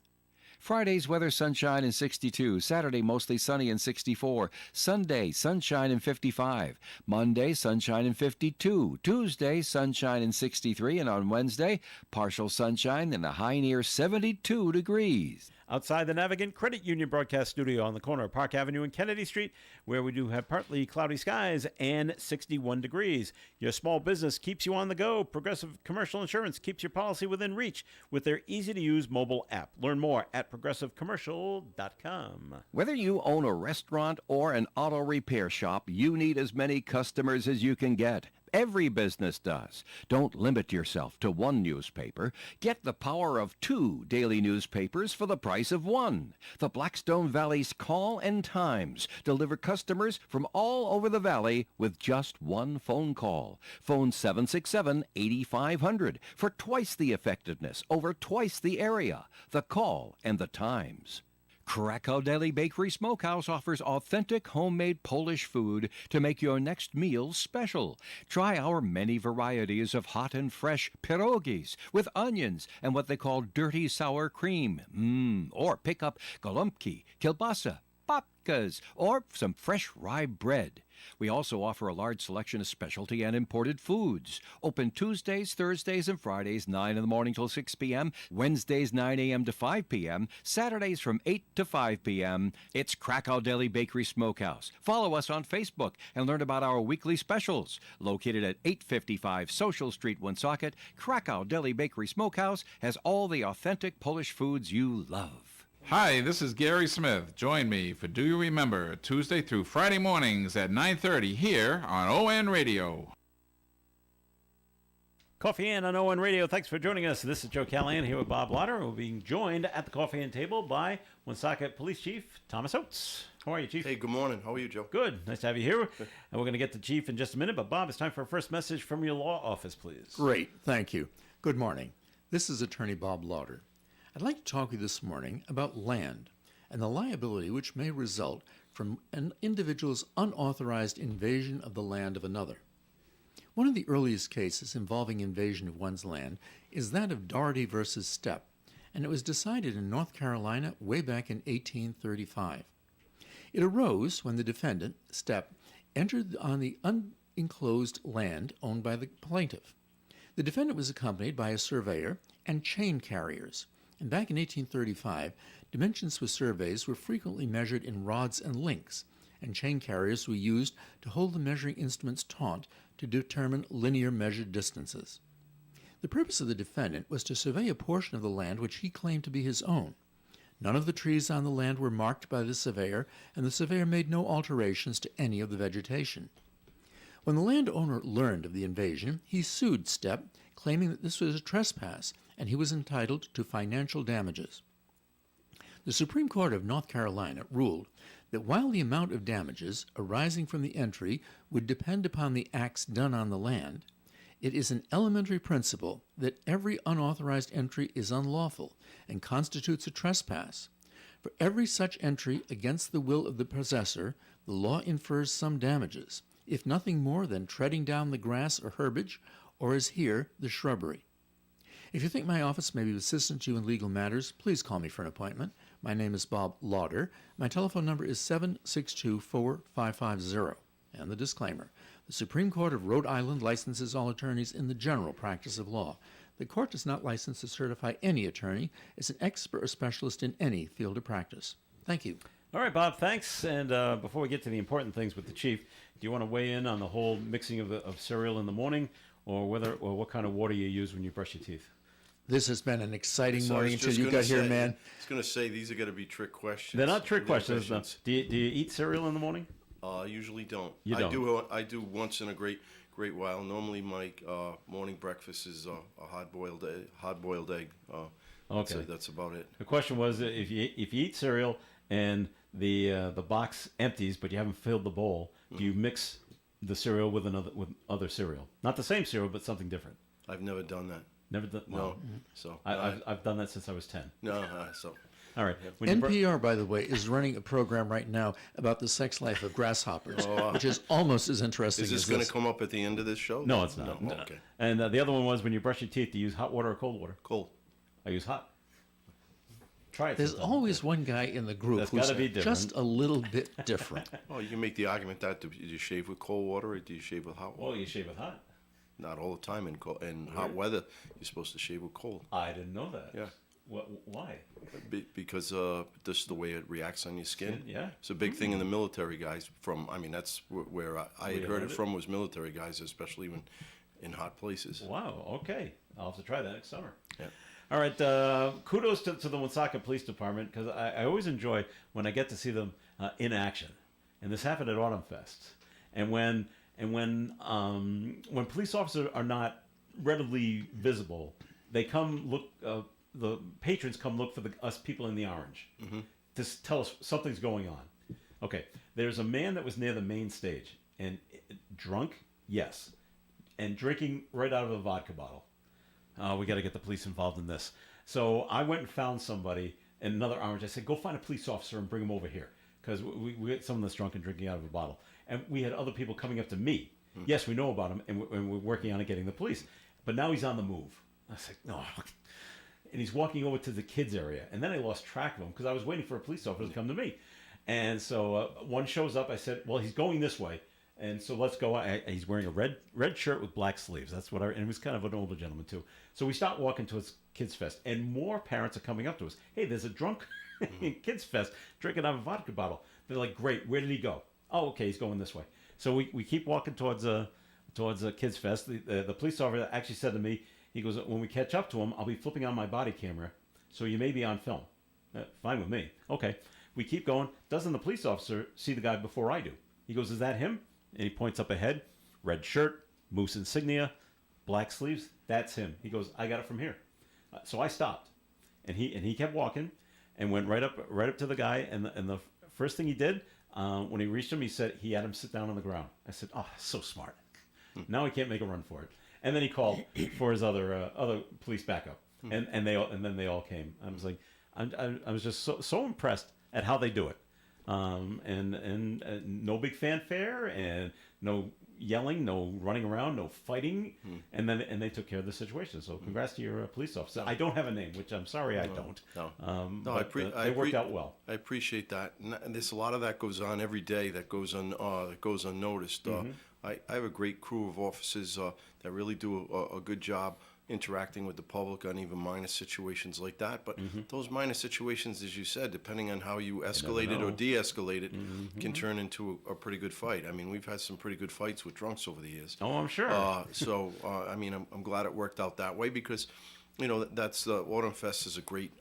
Friday's weather, sunshine and 62. Saturday, mostly sunny and 64. Sunday, sunshine and 55. Monday, sunshine and 52. Tuesday, sunshine and 63. And on Wednesday, partial sunshine and a high near 72 degrees. Outside the Navigant Credit Union broadcast studio on the corner of Park Avenue and Kennedy Street, where we do have partly cloudy skies and 61 degrees. Your small business keeps you on the go. Progressive Commercial Insurance keeps your policy within reach with their easy-to-use mobile app. Learn more at progressivecommercial.com. Whether you own a restaurant or an auto repair shop, you need as many customers as you can get. Every business does. Don't limit yourself to one newspaper. Get the power of 2 daily newspapers for the price of 1. The Blackstone Valley's Call and Times deliver customers from all over the valley with just one phone call. Phone 767-8500 for twice the effectiveness over twice the area. The Call and the Times. Krakow Deli Bakery Smokehouse offers authentic homemade Polish food to make your next meal special. Try our many varieties of hot and fresh pierogies with onions and what they call dirty sour cream. Or pick up gołąbki, kielbasa, babkas, or some fresh rye bread. We also offer a large selection of specialty and imported foods. Open Tuesdays, Thursdays, and Fridays, 9 in the morning till 6 p.m., Wednesdays, 9 a.m. to 5 p.m., Saturdays from 8 to 5 p.m. It's Krakow Deli Bakery Smokehouse. Follow us on Facebook and learn about our weekly specials. Located at 855 Social Street, Woonsocket, Krakow Deli Bakery Smokehouse has all the authentic Polish foods you love. Hi, this is Gary Smith. Join me for Do You Remember, Tuesday through Friday mornings at 9:30 here on ON Radio. Coffee Inn on ON Radio. Thanks for joining us. This is Joe Callahan here with Bob Lauder. We're being joined at the Coffee Inn table by Woonsocket Police Chief Thomas Oates. How are you, Chief? Hey, good morning. How are you, Joe? Good. Nice to have you here. And we're going to get to Chief in just a minute. But, Bob, it's time for our first message from your law office, please. Great, thank you. Good morning. This is Attorney Bob Lauder. I'd like to talk to you this morning about land and the liability which may result from an individual's unauthorized invasion of the land of another. One of the earliest cases involving invasion of one's land is that of Doherty versus Stepp, and it was decided in North Carolina way back in 1835. It arose when the defendant, Stepp, entered on the unenclosed land owned by the plaintiff. The defendant was accompanied by a surveyor and chain carriers. And back in 1835, dimensions for surveys were frequently measured in rods and links, and chain carriers were used to hold the measuring instruments taut to determine linear measured distances. The purpose of the defendant was to survey a portion of the land which he claimed to be his own. None of the trees on the land were marked by the surveyor, and the surveyor made no alterations to any of the vegetation. When the landowner learned of the invasion, he sued Stepp, claiming that this was a trespass and he was entitled to financial damages. The Supreme Court of North Carolina ruled that while the amount of damages arising from the entry would depend upon the acts done on the land, It is an elementary principle that every unauthorized entry is unlawful and constitutes a trespass. For every such entry against the will of the possessor, the law infers some damages, if nothing more than treading down the grass or herbage, or as here, the shrubbery. If you think my office may be of assistance to you in legal matters, please call me for an appointment. My name is Bob Lauder. My telephone number is 762-4550. And the disclaimer. The Supreme Court of Rhode Island licenses all attorneys in the general practice of law. The court does not license or certify any attorney as an expert or specialist in any field of practice. Thank you. All right, Bob, thanks. And before we get to the important things with the chief, do you want to weigh in on the whole mixing of cereal in the morning, or what kind of water you use when you brush your teeth? This has been an exciting So I morning was until just you gonna got here, say- man. I was going to say, these are going to be trick questions. They're not trick They're questions. No. Do you eat cereal in the morning? I usually don't. You I don't? I do once in a great while. Normally, my morning breakfast is a hard-boiled egg. Okay. That's about it. The question was, if you eat cereal and the box empties, but you haven't filled the bowl, do you mix the cereal with other cereal? Not the same cereal, but something different. I've never done that. Never done. No. Well, So I've done that since I was 10. no. So All right. When you NPR, by the way, is running a program right now about the sex life of grasshoppers, which is almost as interesting is this as going this. to come up at the end of this show? No, it's not. No. No. Okay. And the other one was, when you brush your teeth, do you use hot water or cold water? Cool. I use hot. Try it. There's sometime. always one guy in the group That's who's gotta be different. just a little bit different. Oh, you can make the argument that do you shave with cold water or do you shave with hot water? Well, you shave with hot. Not all the time. In hot weather, you're supposed to shave with cold. I didn't know that. Yeah. Why? Because this is the way it reacts on your skin. Yeah. It's a big thing in the military guys. That's where I had heard learned it it? from, was military guys, especially when in hot places. Wow. Okay. I'll have to try that next summer. Yeah. All right. Kudos to the Woonsocket Police Department, because I always enjoy when I get to see them in action. And this happened at Autumn Fest. And when police officers are not readily visible, they come look. The patrons come look for us people in the orange to tell us something's going on. Okay. There's a man that was near the main stage and drunk, yes, and drinking right out of a vodka bottle. We got to get the police involved in this. So I went and found somebody in another orange. I said, go find a police officer and bring him over here, because we get someone that's drunk and drinking out of a bottle. And we had other people coming up to me. Yes, we know about him, and we're working on getting the police. But now he's on the move. I was like, no. And he's walking over to the kids area. And then I lost track of him because I was waiting for a police officer to come to me. And so one shows up. I said, well, he's going this way. And so let's go. He's wearing a red shirt with black sleeves. That's what and he was kind of an older gentleman too. So we start walking towards Kids Fest, and more parents are coming up to us. Hey, there's a drunk in Kids Fest drinking out of a vodka bottle. They're like, great, where did he go? Oh, okay, he's going this way. So we keep walking towards Kids Fest. The police officer actually said to me, he goes, when we catch up to him, I'll be flipping on my body camera, so you may be on film. Fine with me. Okay. We keep going. Doesn't the police officer see the guy before I do? He goes, is that him? And he points up ahead. Red shirt, moose insignia, black sleeves. That's him. He goes, I got it from here. So I stopped, and he kept walking, and went right up to the guy. And the first thing he did, when he reached him, he said he had him sit down on the ground. I said, oh, so smart. Now he can't make a run for it. And then he called for his other police backup, and then they all came. I was like, I was just so impressed at how they do it, and no big fanfare and no yelling, no running around, no fighting, and they took care of the situation. So congrats to your police officer. I don't have a name, which I'm sorry I don't. No. But they worked out well. I appreciate that, and there's a lot of that goes on every day that goes unnoticed. I have a great crew of officers that really do a good job interacting with the public on even minor situations like that. But those minor situations, as you said, depending on how you escalate it or de-escalate it, can turn into a pretty good fight. I mean, we've had some pretty good fights with drunks over the years. Oh, I'm sure. I mean, I'm glad it worked out that way, because, that's Autumn Fest is a great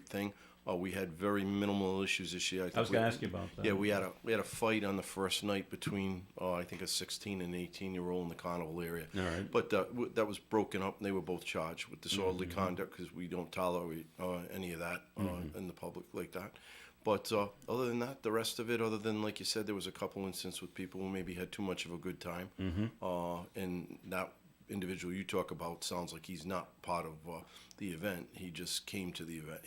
thing. We had very minimal issues this year. I was going to ask you about that. Yeah, we had a fight on the first night between I think a 16 and 18-year-old in the carnival area. All right. But that was broken up, and they were both charged with disorderly conduct, because we don't tolerate any of that in the public like that. But other than that, the rest of it, other than like you said, there was a couple instances with people who maybe had too much of a good time, and that individual you talk about sounds like he's not part of the event. He just came to the event.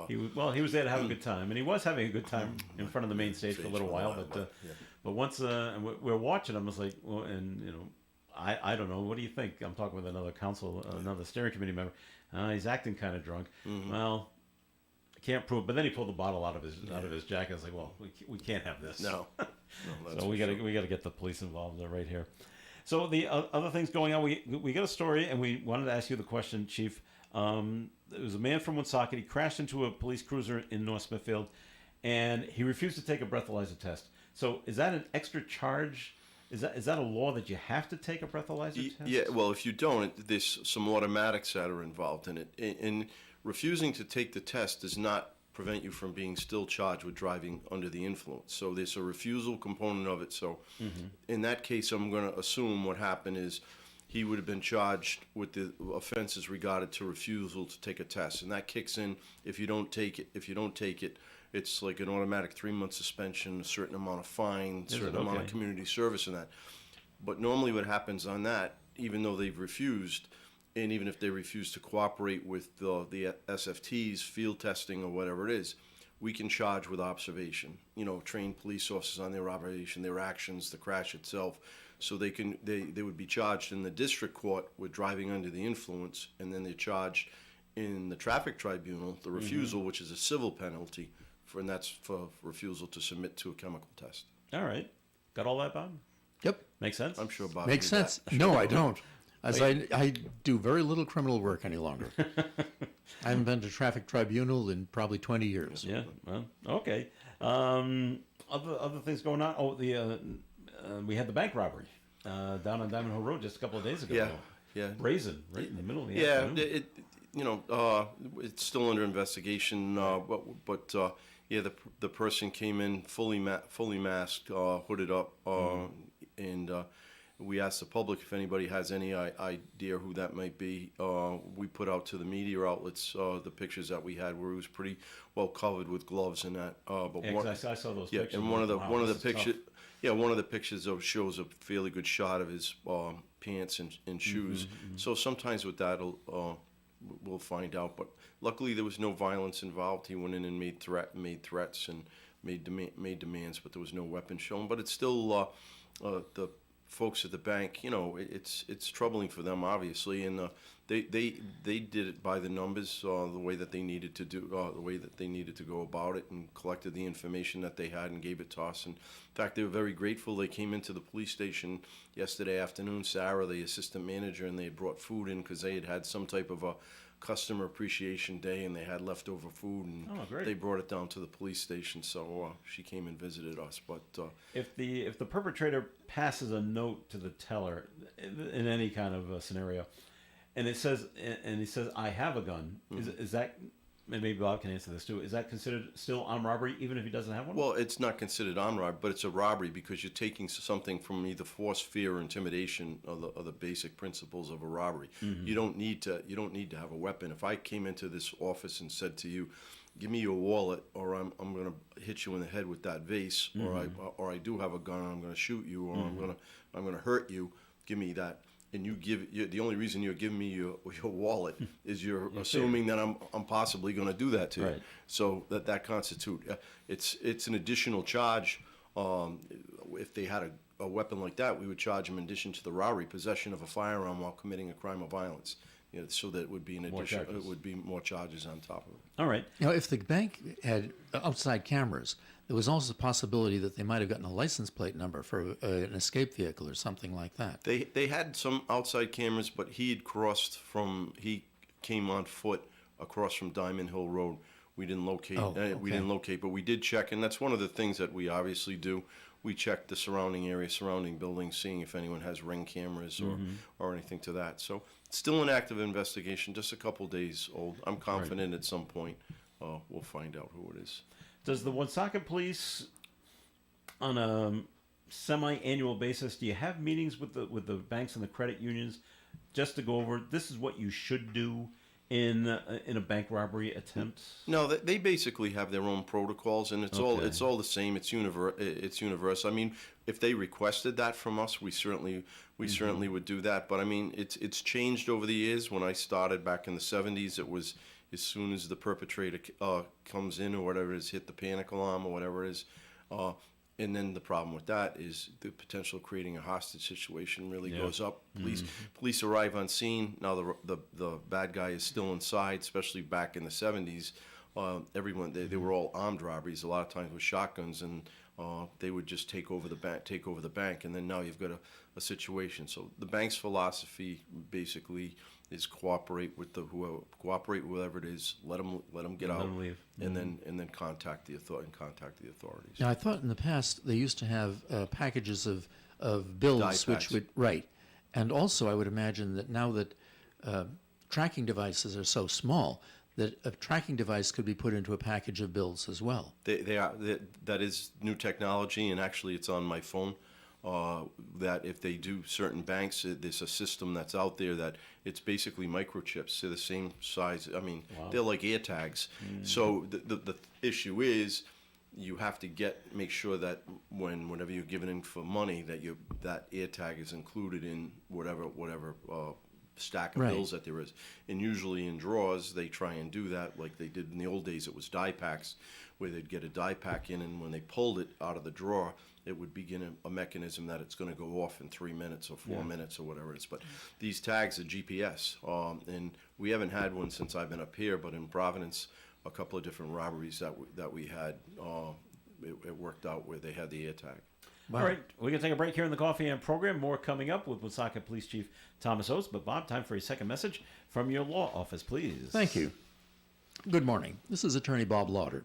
He was there to have a good time, and he was having a good time in front of the main stage for a little while. But once and we're watching him, I was like, well, and you know, I don't know. What do you think? I'm talking with another another steering committee member. He's acting kind of drunk. Well, I can't prove. But then he pulled the bottle out of his jacket. I was like, well, we can't have this. No. So we got to get the police involved right here. So the other things going on, we got a story, and we wanted to ask you the question, Chief. There was a man from Woonsocket. He crashed into a police cruiser in North Smithfield, and he refused to take a breathalyzer test. So is that an extra charge? Is that a law that you have to take a breathalyzer test? Yeah, well, if you don't, there's some automatics that are involved in it. And refusing to take the test does not prevent you from being still charged with driving under the influence. So there's a refusal component of it. So in that case, I'm going to assume what happened is he would have been charged with the offenses regarded to refusal to take a test. And that kicks in if you don't take it. It's like an automatic 3-month suspension, a certain amount of fine, a certain amount of community service and that. But normally what happens on that, even though they've refused, and even if they refuse to cooperate with the SFTs, field testing or whatever it is, we can charge with observation. You know, train police officers on their observation, their actions, the crash itself. So they would be charged in the district court with driving under the influence, and then they're charged in the traffic tribunal, the refusal, which is a civil penalty, and that's for refusal to submit to a chemical test. All right. Got all that, Bob? Yep. Makes sense? I'm sure Bob Makes knew that. sense. No, I don't. As I do very little criminal work any longer. I haven't been to traffic tribunal in probably 20 years. Yeah, well, okay. Other things going on. Oh, we had the bank robbery down on Diamond Hill Road just a couple of days ago. Yeah. Brazen, right in the middle of the Yeah, afternoon. it's still under investigation, but the person came in fully masked, hooded up, and we asked the public if anybody has any idea who that might be. We put out to the media outlets the pictures that we had, where it was pretty well covered with gloves and that. I saw those pictures. And one of the pictures, one of the pictures shows a fairly good shot of his pants and shoes. So sometimes with that, we'll find out. But luckily, there was no violence involved. He went in and made threats and made demands, but there was no weapon shown. But it's still the folks at the bank. It's troubling for them, obviously, and they did it by the numbers, the way that they needed to do, the way that they needed to go about it, and collected the information that they had and gave it to us. And in fact, they were very grateful. They came into the police station yesterday afternoon. Sarah, the assistant manager, and they had brought food in because they had some type of a customer appreciation day, and they had leftover food, and they brought it down to the police station. So she came and visited us. But if the perpetrator passes a note to the teller in any kind of scenario, and he says, "I have a gun," is that? And maybe Bob can answer this too. Is that considered still armed robbery, even if he doesn't have one? Well, it's not considered armed robbery, but it's a robbery because you're taking something from either force, fear, or intimidation, are the basic principles of a robbery. You don't need to have a weapon. If I came into this office and said to you, "Give me your wallet, or I'm going to hit you in the head with that vase," or I do have a gun and I'm going to shoot you, or I'm going to hurt you. Give me that. And the only reason you're giving me your wallet is you're assuming that I'm possibly going to do that to you. Right. So that constitute it's an additional charge. If they had a weapon like that, we would charge them in addition to the robbery, possession of a firearm while committing a crime of violence. So that it would be an addition. It would be more charges on top of it. All right. Now, if the bank had outside cameras, there was also a possibility that they might have gotten a license plate number for an escape vehicle or something like that. They had some outside cameras, but he came on foot across from Diamond Hill Road. We didn't locate. We didn't locate, but we did check, and that's one of the things that we obviously do. We check the surrounding area, surrounding buildings, seeing if anyone has Ring cameras or anything to that. So it's still an active investigation, just a couple days old. I'm confident at some point we'll find out who it is. Does the Woonsocket Police, on a semi-annual basis, do you have meetings with the banks and the credit unions just to go over this is what you should do in a bank robbery attempt? No, they basically have their own protocols, and it's all the same. It's universal. I mean, if they requested that from us, we certainly would do that. But I mean, it's changed over the years. When I started back in the '70s, it was as soon as the perpetrator comes in or whatever it is, hit the panic alarm or whatever it is. And then the problem with that is the potential of creating a hostage situation really goes up. Police arrive on scene. Now the bad guy is still inside, especially back in the '70s. Everyone they were all armed robberies. A lot of times with shotguns, and they would just take over the bank. And then now you've got a situation. So the bank's philosophy basically is cooperate with whoever it is. Let them get out, Let 'em leave. and then contact the authorities. Now, I thought in the past they used to have packages of bills, Die which packs. would right, and also I would imagine that now that tracking devices are so small, that a tracking device could be put into a package of bills as well. That is new technology, and actually it's on my phone. That if they do certain banks, there's a system that's out there that it's basically microchips. They're the same size. I mean, they're like air tags. So the issue is you have to make sure that whenever you're giving in for money, that air tag is included in whatever stack of Right. bills that there is. And usually in drawers, they try and do that like they did in the old days. It was die packs, where they'd get a die pack in, and when they pulled it out of the drawer, it would begin a mechanism that it's going to go off in 3 minutes or 4 minutes or whatever it is. But these tags are GPS, and we haven't had one since I've been up here, but in Providence, a couple of different robberies that we had, it worked out where they had the air tag. All right, we're going to take a break here in the Coffee and program. More coming up with Woonsocket Police Chief Thomas Oates. But Bob, time for a second message from your law office, please. Thank you. Good morning. This is Attorney Bob Lauder.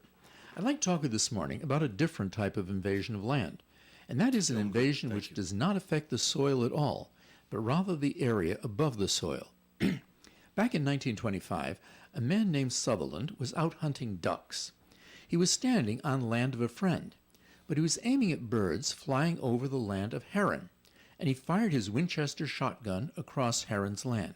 I'd like to talk with you this morning about a different type of invasion of land, and that is an invasion which does not affect the soil at all, but rather the area above the soil. Back in 1925, a man named Sutherland was out hunting ducks. He was standing on land of a friend, but he was aiming at birds flying over the land of Heron, and he fired his Winchester shotgun across Heron's land.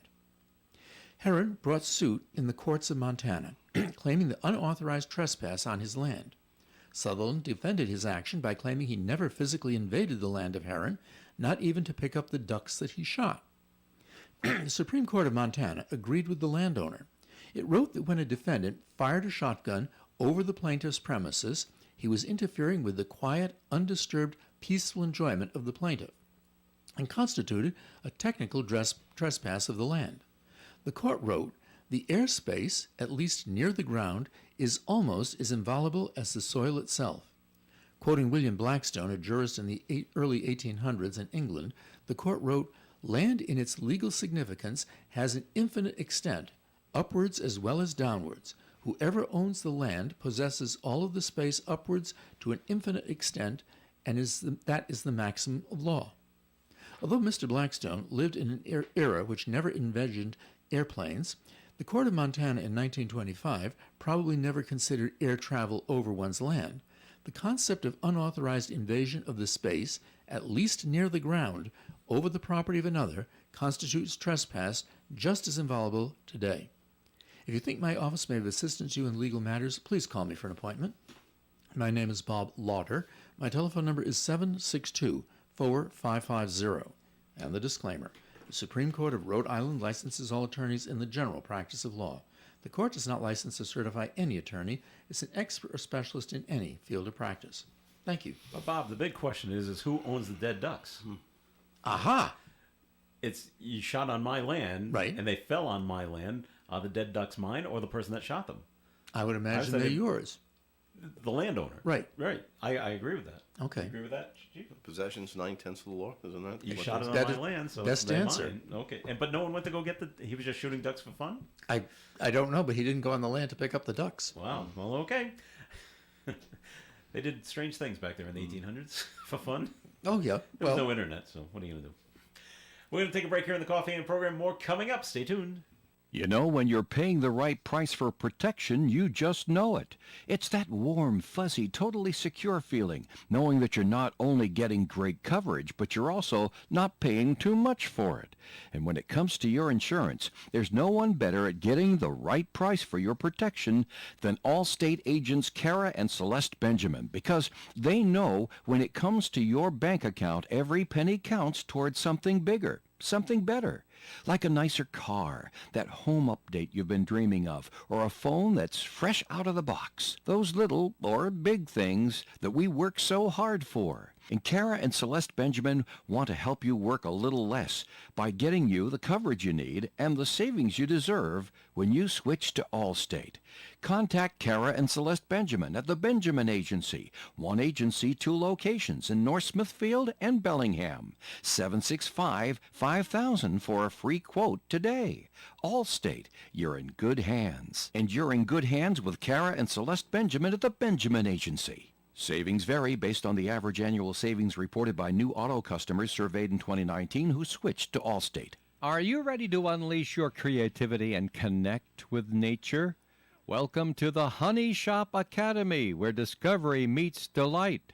Heron brought suit in the courts of Montana, claiming the unauthorized trespass on his land. Sutherland defended his action by claiming he never physically invaded the land of Heron, not even to pick up the ducks that he shot. The Supreme Court of Montana agreed with the landowner. It wrote that when a defendant fired a shotgun over the plaintiff's premises, he was interfering with the quiet, undisturbed, peaceful enjoyment of the plaintiff, and constituted a technical trespass of the land. The court wrote, "The airspace, at least near the ground, is almost as inviolable as the soil itself." Quoting William Blackstone, a jurist in the early 1800s in England, the court wrote, "Land in its legal significance has an infinite extent, upwards as well as downwards. Whoever owns the land possesses all of the space upwards to an infinite extent, and that is the maximum of law." Although Mr. Blackstone lived in an era which never envisioned airplanes, the Court of Montana in 1925 probably never considered air travel over one's land. The concept of unauthorized invasion of the space, at least near the ground, over the property of another, constitutes trespass just as inviolable today. If you think my office may have assistance you in legal matters, please call me for an appointment. My name is Bob Lauder. My telephone number is 762-4550. And the disclaimer. The Supreme Court of Rhode Island licenses all attorneys in the general practice of law. The court does not license or certify any attorney. It's an expert or specialist in any field of practice. Thank you. But Bob, the big question is who owns the dead ducks? Aha! It's you shot on my land, Right. and they fell on my land. Are the dead ducks mine or the person that shot them? I would imagine say they're they- yours. The landowner. Right. Right. I agree with that. Okay. You agree with that, Chief? Possession's 9/10 of the law, isn't that? You what shot they it on say? That my is land, so best they're answer. mine. Okay. But no one went to go get he was just shooting ducks for fun? I don't know, but he didn't go on the land to pick up the ducks. Wow. Well, okay. They did strange things back there in the 1800s for fun. Oh, yeah. There was Well, no internet, so what are you going to do? We're going to take a break here in the Coffee and program. More coming up. Stay tuned. You know, when you're paying the right price for protection, you just know it. It's that warm, fuzzy, totally secure feeling, knowing that you're not only getting great coverage, but you're also not paying too much for it. And when it comes to your insurance, there's no one better at getting the right price for your protection than Allstate agents Kara and Celeste Benjamin, because they know when it comes to your bank account, every penny counts towards something bigger, something better. Like a nicer car, that home update you've been dreaming of, or a phone that's fresh out of the box. Those little or big things that we work so hard for. And Kara and Celeste Benjamin want to help you work a little less by getting you the coverage you need and the savings you deserve when you switch to Allstate. Contact Kara and Celeste Benjamin at the Benjamin Agency. One agency, 2 locations in North Smithfield and Bellingham. 765-5000 for a free quote today. Allstate, you're in good hands. And you're in good hands with Kara and Celeste Benjamin at the Benjamin Agency. Savings vary based on the average annual savings reported by new auto customers surveyed in 2019 who switched to Allstate. Are you ready to unleash your creativity and connect with nature? Welcome to the Honey Shop Academy, where discovery meets delight.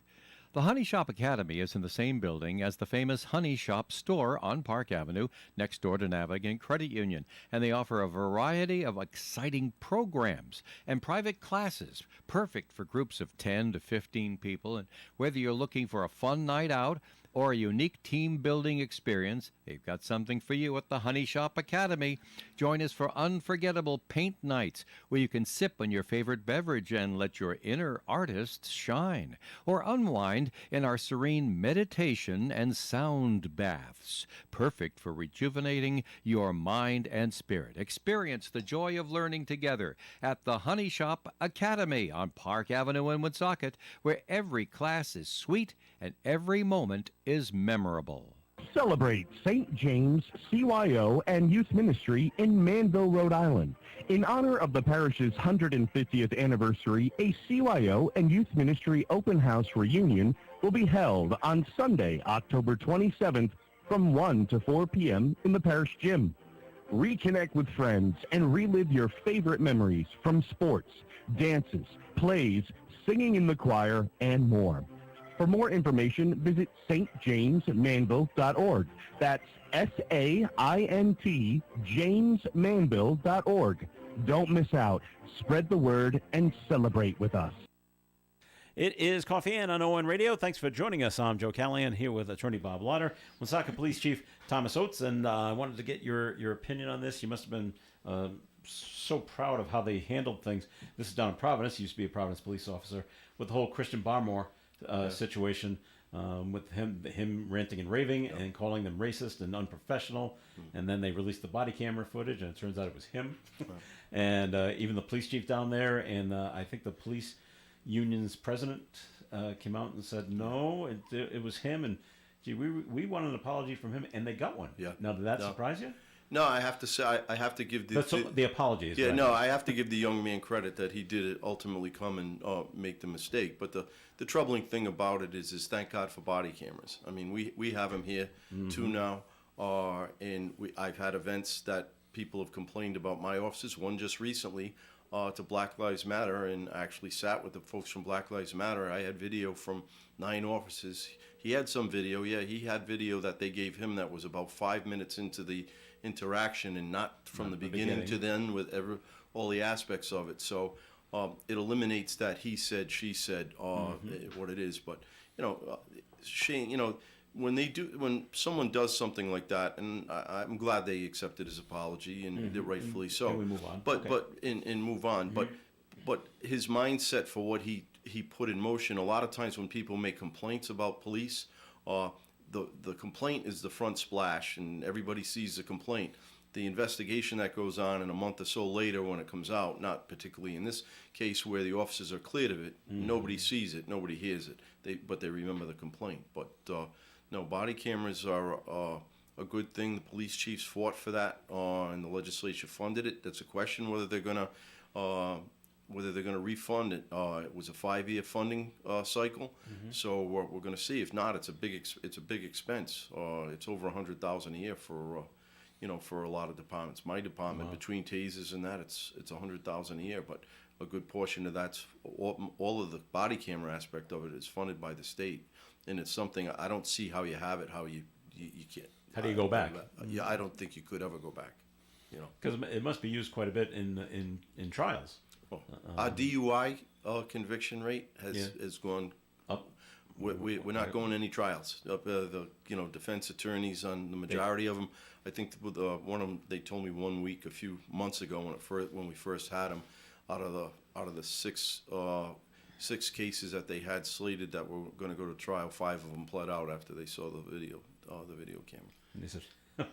The Honey Shop Academy is in the same building as the famous Honey Shop store on Park Avenue, next door to Navigant Credit Union, and they offer a variety of exciting programs and private classes, perfect for groups of 10 to 15 people. And whether you're looking for a fun night out or a unique team-building experience, they've got something for you at the Honey Shop Academy. Join us for unforgettable paint nights where you can sip on your favorite beverage and let your inner artist shine, or unwind in our serene meditation and sound baths, perfect for rejuvenating your mind and spirit. Experience the joy of learning together at the Honey Shop Academy on Park Avenue in Woonsocket, where every class is sweet and every moment is memorable. Celebrate St. James, CYO, and Youth Ministry in Manville, Rhode Island. In honor of the parish's 150th anniversary, a CYO and Youth Ministry open house reunion will be held on Sunday, October 27th from 1 to 4 p.m. in the parish gym. Reconnect with friends and relive your favorite memories from sports, dances, plays, singing in the choir, and more. For more information, visit stjamesmanville.org. That's S-A-I-N-T, jamesmanville.org. Don't miss out. Spread the word and celebrate with us. It is Coffee and on ON Radio. Thanks for joining us. I'm Joe Callahan here with Attorney Bob Lauder, Woonsocket Police Chief Thomas Oates, and I wanted to get your opinion on this. You must have been so proud of how they handled things. This is down in Providence. He used to be a Providence police officer with the whole Christian Barmore situation, with him ranting and raving and calling them racist and unprofessional, and then they released the body camera footage, and it turns out it was him. And even the police chief down there, and I think the police union's president came out and said no, it was him, and gee, we want an apology from him, and they got one. Yeah. Now, did that surprise you? No, I have to say, I have to give the apology. Is yeah, right. no, I have to give the young man credit that he did ultimately come and make the mistake. But the troubling thing about it is thank God for body cameras. I mean, we have them here, 2 now, and I've had events that people have complained about my officers. One just recently to Black Lives Matter, and actually sat with the folks from Black Lives Matter. I had video from 9 officers. He had some video. Yeah, he had video that they gave him that was about 5 minutes into the interaction and not from the beginning to then with all the aspects of it. So it eliminates that he said, she said, what it is. But, Shane, when someone does something like that, and I'm glad they accepted his apology and did rightfully so. And we move on. But move on. But his mindset for what he put in motion. A lot of times when people make complaints about police, the complaint is the front splash, and everybody sees the complaint. The investigation that goes on, and a month or so later when it comes out, not particularly in this case where the officers are cleared of it, nobody sees it, nobody hears it, but they remember the complaint. But no, body cameras are a good thing. The police chiefs fought for that, and the legislature funded it. That's a question whether they're going to refund it. It was a 5-year funding cycle, so we're going to see. If not, it's a big expense. It's over $100,000 a year for for a lot of departments. My department, between tasers and that, it's $100,000 a year, but a good portion of that's all of the body camera aspect of it is funded by the state, and it's something I don't see how you have it, how you can't. How do you go back? Yeah, I don't think you could ever go back. Because it must be used quite a bit in trials. Our DUI conviction rate has gone Up. We're not going any trials. The defense attorneys on the majority of them. I think with one of them, they told me 1 week a few months ago when we first had them, out of the six cases that they had slated that were going to go to trial, 5 of them pled out after they saw the video camera. And they said,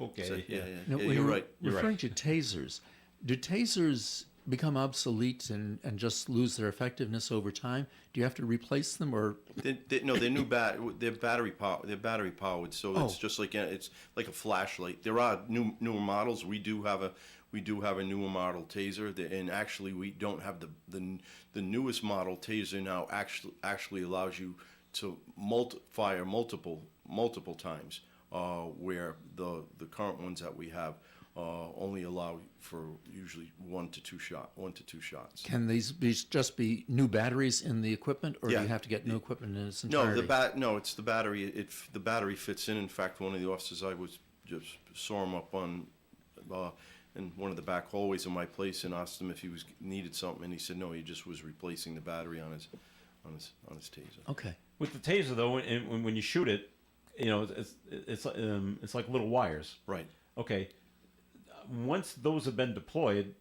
okay. So, yeah, Now, when you're you're right. referring to tasers, do tasers become obsolete and just lose their effectiveness over time? Do you have to replace them, or No, they're new they're battery powered. They're battery powered, so it's just like it's like a flashlight. There are newer models. We do have a newer model taser, and actually we don't have the newest model taser now. Actually allows you to fire multiple times, where the current ones that we have only allow for usually one to two shots. can these just be new batteries in the equipment, or do Yeah. you have to get new equipment in its No, entirety? no, it's the battery. The battery fits in. In fact, one of the officers I was just saw him up on in one of the back hallways of my place and asked him if he needed something, and he said no, he just was replacing the battery on his taser. Okay. With the taser, though, when you shoot it, it's like little wires. Right. Okay. Once those have been deployed,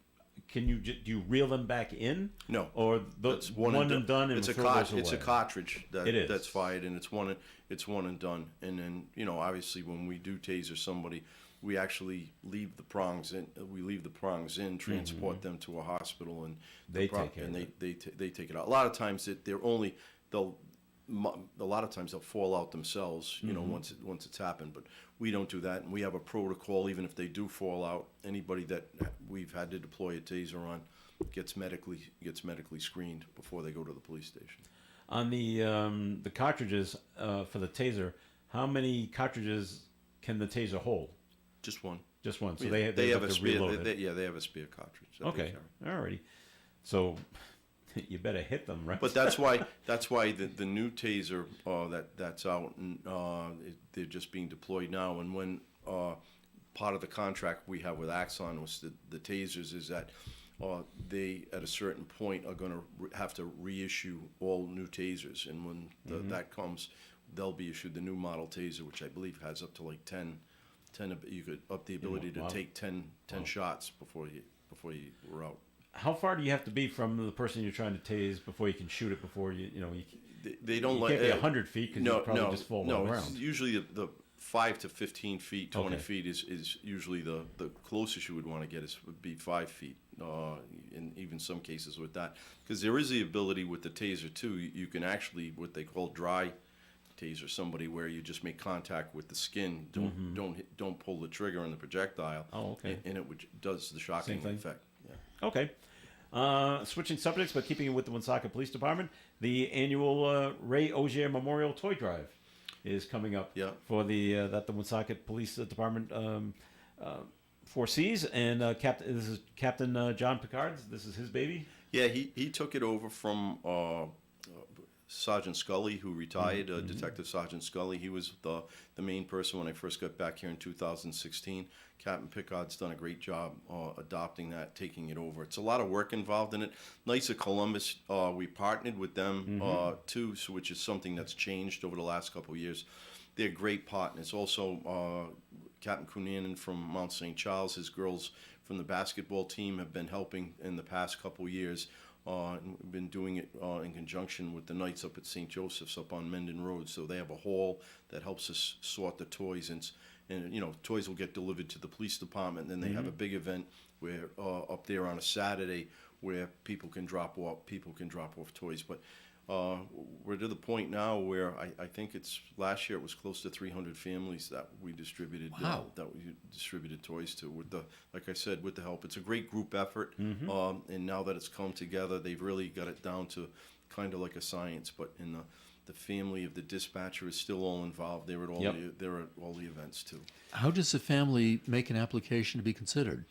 do you reel them back in? No. Or That's one and done, and it's a throw those it's a away? cartridge It is. that's fired, and it's one and done. And then obviously when we do taser somebody, we actually leave the prongs in. We leave the prongs in, transport them to a hospital, and They take care and of they take it out. A lot of times a lot of times they'll fall out themselves, once it's happened. But we don't do that, and we have a protocol. Even if they do fall out, anybody that we've had to deploy a taser on gets medically screened before they go to the police station. On the cartridges for the taser, how many cartridges can the taser hold? Just one. Just one. So Yeah, they have a to spare. reload it. They have a spare cartridge. That Okay. They carry. Alrighty. So you better hit them, right? But that's why the new taser that's out, and they're just being deployed now. And when part of the contract we have with Axon was the tasers is that they at a certain point are going to have to reissue all new tasers, and when that comes, they'll be issued the new model taser, which I believe has up to like 10 you could up the ability to wow. take 10 shots before you were out. How far do you have to be from the person you're trying to tase before you can shoot it? Before you They don't you let can't be 100 feet because you probably just fall no, around. it's usually the 5 to 15 feet, 20 Okay. feet is usually the closest you would want to get would be 5 feet, in even some cases with that. Because there is the ability with the taser too, you can actually, what they call dry taser somebody, where you just make contact with the skin, don't pull the trigger on the projectile. Oh, okay. And it does the shocking Same thing? effect. Yeah. Okay. Switching subjects, but keeping it with the Woonsocket Police Department, the annual Ray Auger Memorial Toy Drive is coming up Yeah. for that the Woonsocket Police Department foresees. And this is Captain John Picard. This is his baby. Yeah, he took it over from Sergeant Scully, who retired, Detective Sergeant Scully. He was the main person when I first got back here in 2016. Captain Pickard's done a great job adopting that, taking it over. It's a lot of work involved in it. Knights of Columbus, we partnered with them too, which is something that's changed over the last couple of years. They're great partners. Also, Captain Cunanan from Mount St. Charles, his girls from the basketball team have been helping in the past couple of years. And we've been doing it in conjunction with the Knights up at St. Joseph's up on Menden Road. So they have a hall that helps us sort the toys, and toys will get delivered to the police department. And then they have a big event where up there on a Saturday where people can drop off toys. But we're to the point now where I think last year it was close to 300 families that we distributed toys to like I said, with the help. It's a great group effort, and now that it's come together, they've really got it down to kind of like a science. But in the the family of the dispatcher is still all involved. They're at all Yep. they're at all the events too. How does a family make an application to be considered?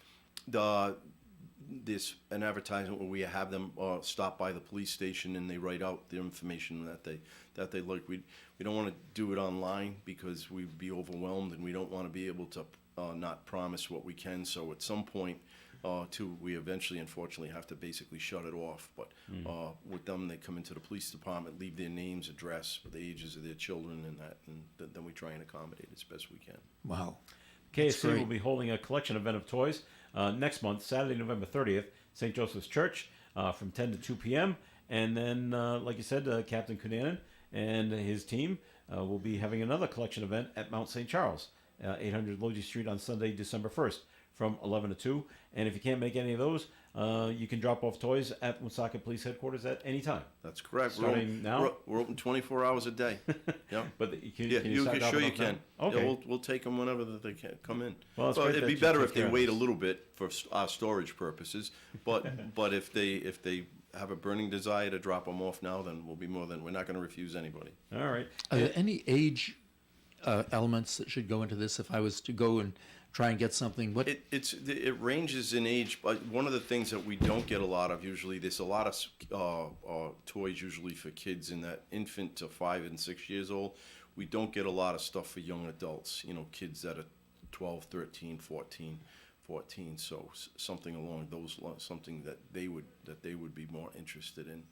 This an advertisement where we have them stop by the police station and they write out the information that they like. We don't want to do it online because we'd be overwhelmed, and we don't want to be able to not promise what we can. So at some point, we eventually, unfortunately, have to basically shut it off. But with them, they come into the police department, leave their names, address, the ages of their children, and then we try and accommodate as best we can. Wow. KSC great. will be holding a collection event of toys next month, Saturday, November 30th, St. Joseph's Church, from 10 to 2 p.m. And then, like you said, Captain Cunanan and his team will be having another collection event at Mount St. Charles, 800 Logis Street on Sunday, December 1st, from 11 to 2. And if you can't make any of those, you can drop off toys at Woonsocket Police Headquarters at any time. That's correct. Starting now? We're open 24 hours a day. Yeah. But can Yeah, you start dropping sure you off now? can. Okay. Yeah, we'll take them whenever that they can come in. Well, it's great it'd that be you better take if they care of wait a this. little bit for our storage purposes. But if they have a burning desire to drop them off now, then we're not going to refuse anybody. All right. Are there any age elements that should go into this? If I was to go and try and get something, what? It ranges in age, but one of the things that we don't get a lot of usually, there's a lot of toys usually for kids in that infant to 5 and 6 years old. We don't get a lot of stuff for young adults, kids that are 12, 13, 14. So something along those lines, something that they would be more interested in.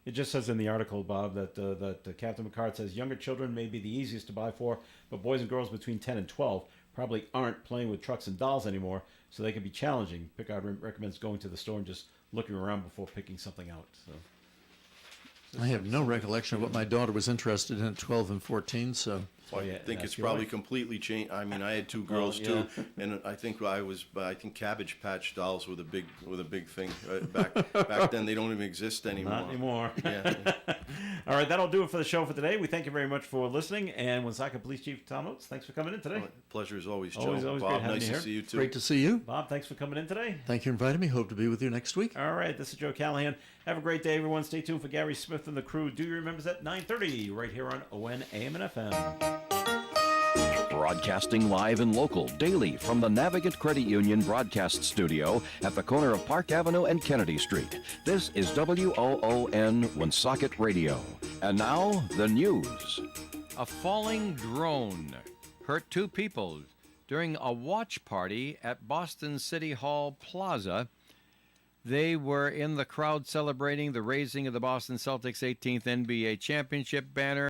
It just says in the article, Bob, that Captain Picard says younger children may be the easiest to buy for, but boys and girls between 10 and 12 probably aren't playing with trucks and dolls anymore, so they can be challenging. Picard recommends going to the store and just looking around before picking something out. So. I have no recollection of what my daughter was interested in at 12 and 14, so Oh, yeah, I think that's it's your probably wife. completely changed. I mean, I had two girls too, and I think Cabbage Patch dolls were the big thing back then. They don't even exist anymore. Not anymore. Yeah. All right, that'll do it for the show for today. We thank you very much for listening. And Woonsocket Police Chief Tom Oates, thanks for coming in today. Pleasure as always, Joe. Always great Bob, having nice you to here. see you too. great to see you. Bob, thanks for coming in today. Thank you for inviting me. Hope to be with you next week. All right, this is Joe Callahan. Have a great day, everyone. Stay tuned for Gary Smith and the crew. Do you remember at 9:30 right here on ON AM and FM. Broadcasting live and local daily from the Navigant Credit Union broadcast studio at the corner of Park Avenue and Kennedy Street. This is WOON Woonsocket Radio. And now, the news. A falling drone hurt 2 people during a watch party at Boston City Hall Plaza. They were in the crowd celebrating the raising of the Boston Celtics' 18th NBA championship banner.